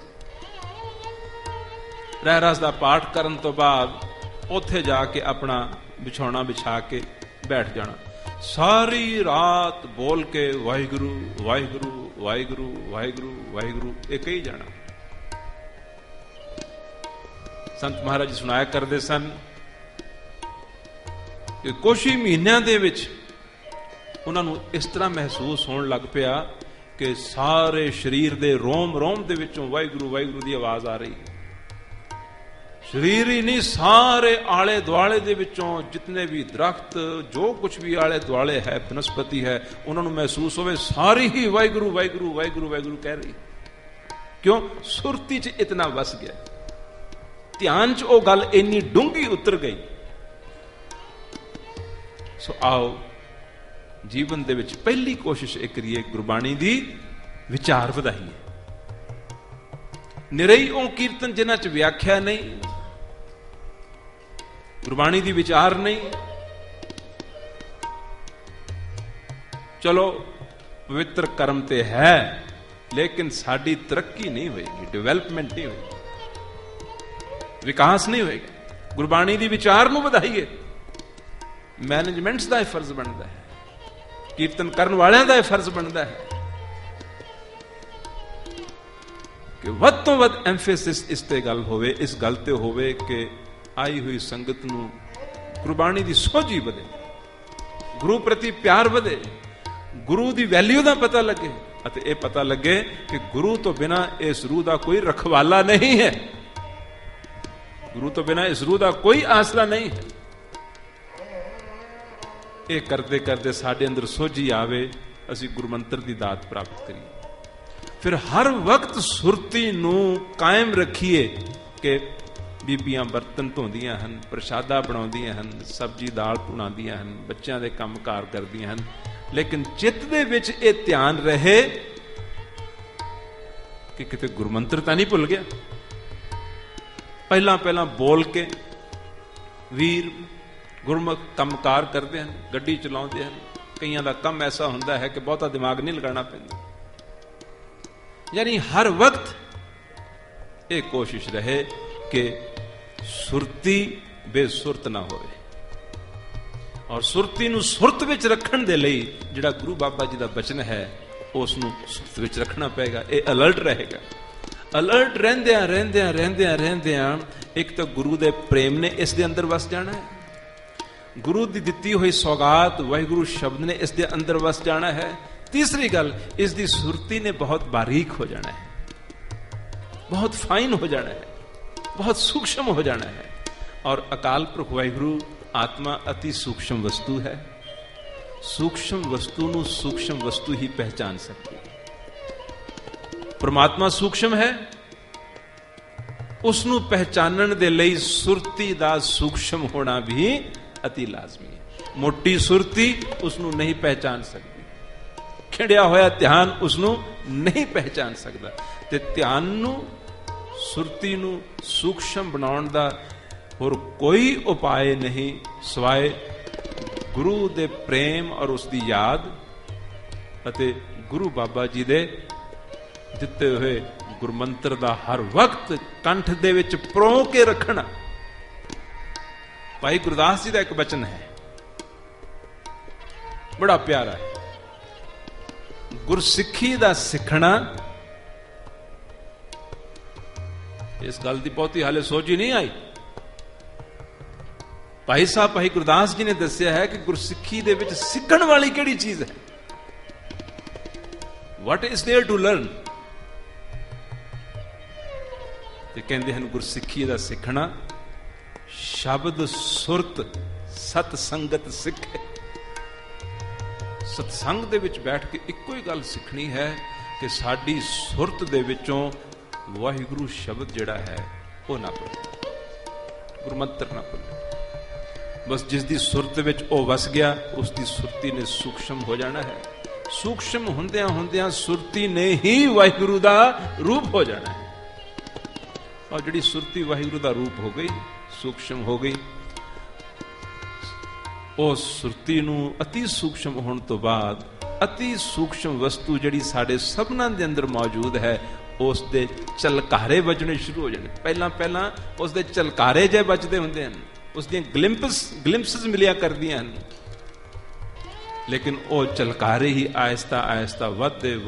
ਰਹਿਰਾਸ ਦਾ ਪਾਠ ਕਰਨ ਤੋਂ ਬਾਅਦ ਉੱਥੇ ਜਾ ਕੇ ਆਪਣਾ ਵਿਛਾਉਣਾ ਵਿਛਾ ਕੇ ਬੈਠ ਜਾਣਾ। ਸਾਰੀ ਰਾਤ ਬੋਲ ਕੇ ਵਾਹਿਗੁਰੂ ਵਾਹਿਗੁਰੂ ਵਾਹਿਗੁਰੂ ਵਾਹਿਗੁਰੂ ਵਾਹਿਗੁਰੂ ਇਹ ਕਹੀ ਜਾਣਾ। ਸੰਤ ਮਹਾਰਾਜ ਜੀ ਸੁਣਾਇਆ ਕਰਦੇ ਸਨ ਕਿ ਕੁਝ ਹੀ ਮਹੀਨਿਆਂ ਦੇ ਵਿੱਚ ਉਹਨਾਂ ਨੂੰ ਇਸ ਤਰ੍ਹਾਂ ਮਹਿਸੂਸ ਹੋਣ ਲੱਗ ਪਿਆ ਕਿ ਸਾਰੇ ਸਰੀਰ ਦੇ ਰੋਮ ਰੋਮ ਦੇ ਵਿੱਚੋਂ ਵਾਹਿਗੁਰੂ ਵਾਹਿਗੁਰੂ ਦੀ ਆਵਾਜ਼ ਆ ਰਹੀ। ਸਰੀਰ ਹੀ ਨਹੀਂ, ਸਾਰੇ ਆਲੇ ਦੁਆਲੇ ਦੇ ਵਿੱਚੋਂ ਜਿਤਨੇ ਵੀ ਦਰਖਤ, ਜੋ ਕੁਝ ਵੀ ਆਲੇ ਦੁਆਲੇ ਹੈ, ਬਨਸਪਤੀ ਹੈ, ਉਹਨਾਂ ਨੂੰ ਮਹਿਸੂਸ ਹੋਵੇ ਸਾਰੀ ਹੀ ਵਾਹਿਗੁਰੂ ਵਾਹਿਗੁਰੂ ਵਾਹਿਗੁਰੂ ਵਾਹਿਗੁਰੂ ਕਹਿ ਰਹੀ। ਕਿਉਂ? ਸੁਰਤੀ 'ਚ ਇਤਨਾ ਵਸ ਗਿਆ, ਧਿਆਨ 'ਚ ਉਹ ਗੱਲ ਇੰਨੀ ਡੂੰਘੀ ਉਤਰ ਗਈ। ਸੋ ਆਓ ਜੀਵਨ ਦੇ ਵਿੱਚ ਪਹਿਲੀ ਕੋਸ਼ਿਸ਼ ਇਹ ਕਰੀਏ, ਗੁਰਬਾਣੀ ਦੀ ਵਿਚਾਰ ਵਧਾਈਏ। ਨਿਰਈ ਉਹ ਕੀਰਤਨ ਜਿਨ੍ਹਾਂ 'ਚ ਵਿਆਖਿਆ ਨਹੀਂ, ਗੁਰਬਾਣੀ ਦੀ ਵਿਚਾਰ ਨਹੀਂ। ਚਲੋ ਪਵਿੱਤਰ ਕਰਮ ਤੇ ਹੈ, ਲੇਕਿਨ ਸਾਡੀ ਤਰੱਕੀ ਨਹੀਂ ਹੋਏਗੀ, ਡਿਵੈਲਪਮੈਂਟ ਨਹੀਂ ਹੋਏਗੀ, ਵਿਕਾਸ ਨਹੀਂ ਹੋਏਗਾ। ਗੁਰਬਾਣੀ ਦੀ ਵਿਚਾਰ ਨੂੰ ਵਧਾਈਏ। ਮੈਨੇਜਮੈਂਟਸ ਦਾ ਇਹ ਫਰਜ਼ ਬਣਦਾ ਹੈ, ਕੀਰਤਨ ਕਰਨ ਵਾਲਿਆਂ ਦਾ ਇਹ ਫਰਜ਼ ਬਣਦਾ ਹੈ ਕਿ ਵੱਧ ਤੋਂ ਵੱਧ ਐਮਫੈਸਿਸ ਇਸ ਤੇ ਗੱਲ ਹੋਵੇ, ਇਸ ਗੱਲ ਤੇ ਹੋਵੇ ਕਿ ਆਈ ਹੋਈ ਸੰਗਤ ਨੂੰ ਗੁਰਬਾਣੀ ਦੀ ਸੋਝੀ ਵਧੇ, ਗੁਰੂ ਪ੍ਰਤੀ ਪਿਆਰ ਵਧੇ, ਗੁਰੂ ਦੀ ਵੈਲਿਊ ਦਾ ਪਤਾ ਲੱਗੇ, ਅਤੇ ਇਹ ਪਤਾ ਲੱਗੇ ਕਿ ਗੁਰੂ ਤੋਂ ਬਿਨਾਂ ਇਸ ਰੂਹ ਦਾ ਕੋਈ ਰਖਵਾਲਾ ਨਹੀਂ ਹੈ, ਗੁਰੂ ਤੋਂ ਬਿਨਾਂ ਇਸ ਰੂਹ ਦਾ ਕੋਈ ਆਸਰਾ ਨਹੀਂ ਹੈ। ਇਹ ਕਰਦੇ ਕਰਦੇ ਸਾਡੇ ਅੰਦਰ ਸੋਝੀ ਆਵੇ, ਅਸੀਂ ਗੁਰਮੰਤਰ ਦੀ ਦਾਤ ਪ੍ਰਾਪਤ ਕਰੀਏ। ਫਿਰ ਹਰ ਵਕਤ ਸੁਰਤੀ ਨੂੰ ਕਾਇਮ ਰੱਖੀਏ ਕਿ ਬੀਬੀਆਂ ਬਰਤਨ ਧੋਂਦੀਆਂ ਹਨ, ਪ੍ਰਸ਼ਾਦਾ ਬਣਾਉਂਦੀਆਂ ਹਨ, ਸਬਜ਼ੀ ਦਾਲ ਬਣਾਉਂਦੀਆਂ ਹਨ, ਬੱਚਿਆਂ ਦੇ ਕੰਮਕਾਰ ਕਰਦੀਆਂ ਹਨ, ਲੇਕਿਨ ਚਿੱਤ ਦੇ ਵਿੱਚ ਇਹ ਧਿਆਨ ਰਹੇ ਕਿ ਕਿਤੇ ਗੁਰਮੰਤਰ ਤਾਂ ਨਹੀਂ ਭੁੱਲ ਗਿਆ। ਪਹਿਲਾਂ ਬੋਲ ਕੇ ਵੀਰ ਗੁਰਮੁਖ ਕੰਮਕਾਰ ਕਰਦੇ ਹਨ, ਗੱਡੀ ਚਲਾਉਂਦੇ ਹਨ, ਕਈਆਂ ਦਾ ਕੰਮ ਐਸਾ ਹੁੰਦਾ ਹੈ ਕਿ ਬਹੁਤਾ ਦਿਮਾਗ ਨਹੀਂ ਲਗਾਉਣਾ ਪੈਂਦਾ। ਯਾਨੀ ਹਰ ਵਕਤ ਇਹ ਕੋਸ਼ਿਸ਼ ਰਹੇ ਕਿ ਸੁਰਤੀ ਬੇਸੁਰਤ ਨਾ ਹੋਵੇ, ਔਰ ਸੁਰਤੀ ਨੂੰ ਸੁਰਤ ਵਿੱਚ ਰੱਖਣ ਦੇ ਲਈ ਜਿਹੜਾ ਗੁਰੂ ਬਾਬਾ ਜੀ ਦਾ ਬਚਨ ਹੈ ਉਸ ਨੂੰ ਸੁਰਤ ਵਿੱਚ ਰੱਖਣਾ ਪਏਗਾ। ਇਹ ਅਲਰਟ ਰਹੇਗਾ। ਅਲਰਟ ਰਹਿੰਦਿਆਂ ਇੱਕ ਤਾਂ ਗੁਰੂ ਦੇ ਪ੍ਰੇਮ ਨੇ ਇਸ ਦੇ ਅੰਦਰ ਵਸ ਜਾਣਾ ਹੈ, ਗੁਰੂ ਦੀ ਦਿੱਤੀ ਹੋਈ ਸੌਗਾਤ ਵਾਹਿਗੁਰੂ ਸ਼ਬਦ ਨੇ ਇਸ ਦੇ ਅੰਦਰ ਵਸ ਜਾਣਾ ਹੈ। ਤੀਸਰੀ ਗੱਲ, ਇਸ ਦੀ ਸੁਰਤੀ ਨੇ ਬਹੁਤ ਬਾਰੀਕ ਹੋ ਜਾਣਾ ਹੈ, ਬਹੁਤ ਫਾਈਨ ਹੋ ਜਾਣਾ ਹੈ, ਬਹੁਤ ਸੂక్ష్ਮ ਹੋ ਜਾਣਾ ਹੈ। ਔਰ ਅਕਾਲ ਪੁਰਖ ਵਾਹਿਗੁਰੂ ਆਤਮਾ ਅਤੀ ਸੂక్ష్ਮ ਵਸਤੂ ਹੈ। ਸੂక్ష్ਮ ਵਸਤੂ ਨੂੰ ਸੂక్ష్ਮ ਵਸਤੂ ਹੀ ਪਹਿਚਾਨ ਸਕਦੀ ਹੈ। ਪਰਮਾਤਮਾ ਸੂక్ష్ਮ ਹੈ, ਉਸ ਨੂੰ ਪਹਿਚਾਨਣ ਦੇ ਲਈ ਸੁਰਤੀ ਦਾ ਸੂక్ష్ਮ ਹੋਣਾ ਵੀ ਅਤੀ ਲਾਜ਼ਮੀ ਹੈ। ਮੋਟੀ ਸੁਰਤੀ ਉਸ ਨੂੰ ਨਹੀਂ ਪਹਿਚਾਨ ਸਕਦੀ, ਖਿੜਿਆ ਹੋਇਆ ਧਿਆਨ ਉਸ ਨੂੰ ਨਹੀਂ ਪਹਿਚਾਨ ਸਕਦਾ। ਤੇ ਧਿਆਨ ਨੂੰ, ਸੁਰਤੀ ਨੂੰ ਸੂక్ష్ਮ ਬਣਾਉਣ ਦਾ ਹੋਰ ਕੋਈ ਉਪਾਏ ਨਹੀਂ ਸਿਵਾਏ ਗੁਰੂ ਦੇ ਪ੍ਰੇਮ ਔਰ ਉਸ ਦੀ ਯਾਦ ਅਤੇ ਗੁਰੂ ਬਾਬਾ ਜੀ ਦੇ ਦਿੱਤੇ ਹੋਏ ਗੁਰਮੰਤਰ ਦਾ ਹਰ ਵਕਤ ਕੰਠ ਦੇ ਵਿੱਚ ਪਰੋ ਕੇ ਰੱਖਣਾ। ਭਾਈ ਗੁਰਦਾਸ ਜੀ ਦਾ ਇੱਕ ਬਚਨ ਹੈ, ਬੜਾ ਪਿਆਰਾ ਹੈ। ਗੁਰਸਿੱਖੀ ਦਾ ਸਿੱਖਣਾ, ਇਸ ਗੱਲ ਦੀ ਬਹੁਤੀ ਹਾਲੇ ਸੋਚ ਹੀ ਨਹੀਂ ਆਈ। ਭਾਈ ਸਾਹਿਬ ਭਾਈ ਗੁਰਦਾਸ ਜੀ ਨੇ ਦੱਸਿਆ ਹੈ ਕਿ ਗੁਰਸਿੱਖੀ ਦੇ ਵਿੱਚ ਸਿੱਖਣ ਵਾਲੀ ਕਿਹੜੀ ਚੀਜ਼ ਹੈ। What is there to learn? ਤੇ ਕਹਿੰਦੇ ਹਨ ਗੁਰਸਿੱਖੀ ਦਾ ਸਿੱਖਣਾ ਸ਼ਬਦ ਸੁਰਤ ਸਤ ਸੰਗਤ ਸਿੱਖੇ। ਸਤਸੰਗ ਦੇ ਵਿੱਚ ਬੈਠ ਕੇ ਇੱਕੋ ਹੀ ਗੱਲ ਸਿੱਖਣੀ ਹੈ ਕਿ ਸਾਡੀ ਸੁਰਤ ਦੇ ਵਿੱਚੋਂ ਵਾਹਿਗੁਰੂ ਸ਼ਬਦ ਜਿਹੜਾ ਹੈ ਉਹ ਨਾ ਭੁੱਲੇ, ਗੁਰਮੰਤਰ ਨਾ ਭੁੱਲੇ। ਬਸ ਜਿਸ ਦੀ ਸੁਰਤ ਵਿੱਚ ਉਹ ਵਸ ਗਿਆ, ਉਸ ਦੀ ਸੁਰਤੀ ਨੇ ਸੂక్ష్ਮ ਹੋ ਜਾਣਾ ਹੈ। ਸੂక్ష్ਮ ਹੁੰਦਿਆਂ ਸੁਰਤੀ ਨੇ ਹੀ ਵਾਹਿਗੁਰੂ ਦਾ ਰੂਪ ਹੋ ਜਾਣਾ ਹੈ। ਔਰ ਜਿਹੜੀ ਸੁਰਤੀ ਵਾਹਿਗੁਰੂ ਦਾ ਰੂਪ ਹੋ ਗਈ, ਸੂక్ష్ਮ ਹੋ ਗਈ, ਉਸ ਸੁਰਤੀ ਨੂੰ ਅਤੀ ਸੂక్ష్ਮ ਹੋਣ ਤੋਂ ਬਾਅਦ ਅਤੀ ਸੂక్ష్ਮ ਵਸਤੂ ਜਿਹੜੀ ਸਾਡੇ ਸਭਨਾਂ ਦੇ ਅੰਦਰ ਮੌਜੂਦ ਹੈ, ਉਸ ਦੇ ਝਲਕਾਰੇ ਵੱਜਣੇ ਸ਼ੁਰੂ ਹੋ ਜਾਣੇ। ਪਹਿਲਾਂ ਉਸ ਦੇ ਝਲਕਾਰੇ ਜਿਹੇ ਵੱਜਦੇ ਹੁੰਦੇ ਹਨ, ਉਸ ਦੀਆਂ ਗਲਿੰਪਸਸ ਮਿਲਿਆ ਕਰਦੀਆਂ ਹਨ, ਲੇਕਿਨ ਉਹ ਝਲਕਾਰੇ ਹੀ ਆਹਿਸਤਾ ਵੱਧਦੇ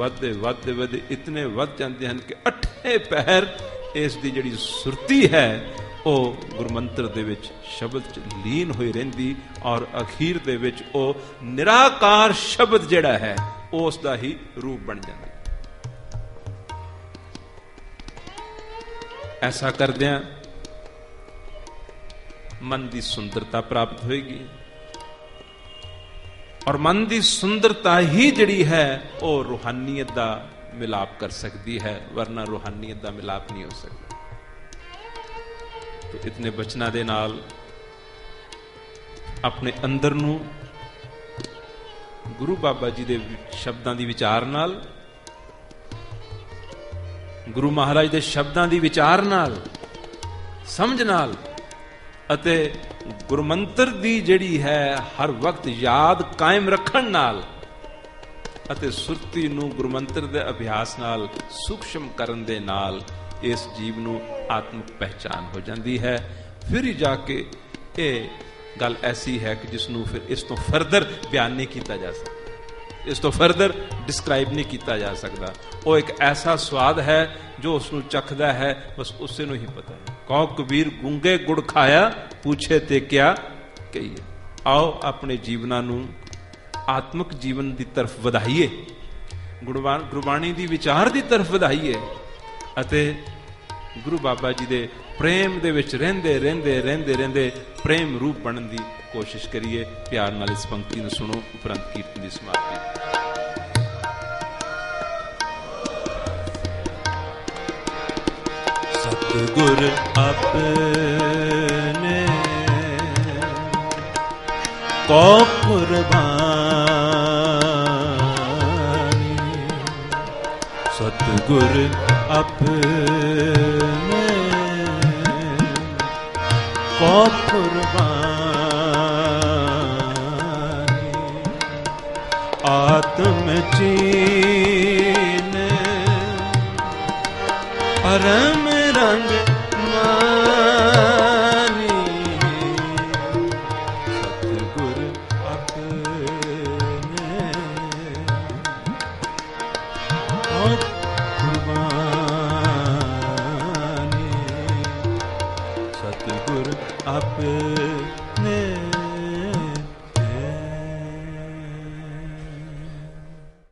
ਇਤਨੇ ਵੱਧ ਜਾਂਦੇ ਹਨ ਕਿ ਅੱਠੇ ਪਹਿਰ ਇਸ ਦੀ ਜਿਹੜੀ ਸੁਰਤੀ ਹੈ ਉਹ ਗੁਰਮੰਤਰ ਦੇ ਵਿੱਚ ਸ਼ਬਦ ਚ ਲੀਨ ਹੋਈ ਰਹਿੰਦੀ, ਔਰ ਅਖੀਰ ਦੇ ਵਿੱਚ ਉਹ ਨਿਰਾਕਾਰ ਸ਼ਬਦ ਜਿਹੜਾ ਹੈ ਉਸ ਦਾ ਹੀ ਰੂਪ ਬਣ ਜਾਂਦਾ। ਐਸਾ ਕਰਦਿਆਂ मन की सुंदरता प्राप्त होगी। और मन की सुंदरता ही जिहड़ी है वो रूहानियत का मिलाप कर सकती है, वरना रूहानियत का मिलाप नहीं हो सकता। तो इतने बचना दे नाल अपने अंदर नू गुरु बाबा जी दे शब्दां दी विचार नाल, गुरु महाराज दे शब्दां दी विचार नाल, समझ नाल अते गुरमंत्र दी जिहड़ी है हर वक्त याद कायम रखण नाल अते सुरती नू गुरमंत्र दे अभ्यास नाल सूक्ष्म करन दे नाल इस जीव नू आत्मक पहचान हो जाती है। फिर ही जाके ये गल ऐसी है कि जिसनू फिर इस तो फर्दर बयान नहीं किया जा सकता, इस तो फर्दर डिस्क्राइब नहीं किया जा सकता। वो एक ऐसा स्वाद है जो उसनू चखदा है, बस उसे नू ही पता है। कहो कबीर गूंगे गुड़ खाया, पूछे ते क्या कहिए। आओ अपने जीवना नू आत्मक जीवन की तरफ वधाइए, गुरबाणी की विचार की तरफ वधाइए अते गुरु बाबा जी दे प्रेम दे विच रहंदे रहंदे रहंदे रहंदे प्रेम रूप बनने की कोशिश करिए। प्यार नाल इस पंक्ति नूं सुनो, उपरंत कीर्तन की समाप्ति। सतगुर अपने को कुर्बानी, सतगुर अपने को कुर्बानी, आत्म चीन परम रंग मानी, सतगुर अपने को कुर्बानी, सतगुर अपने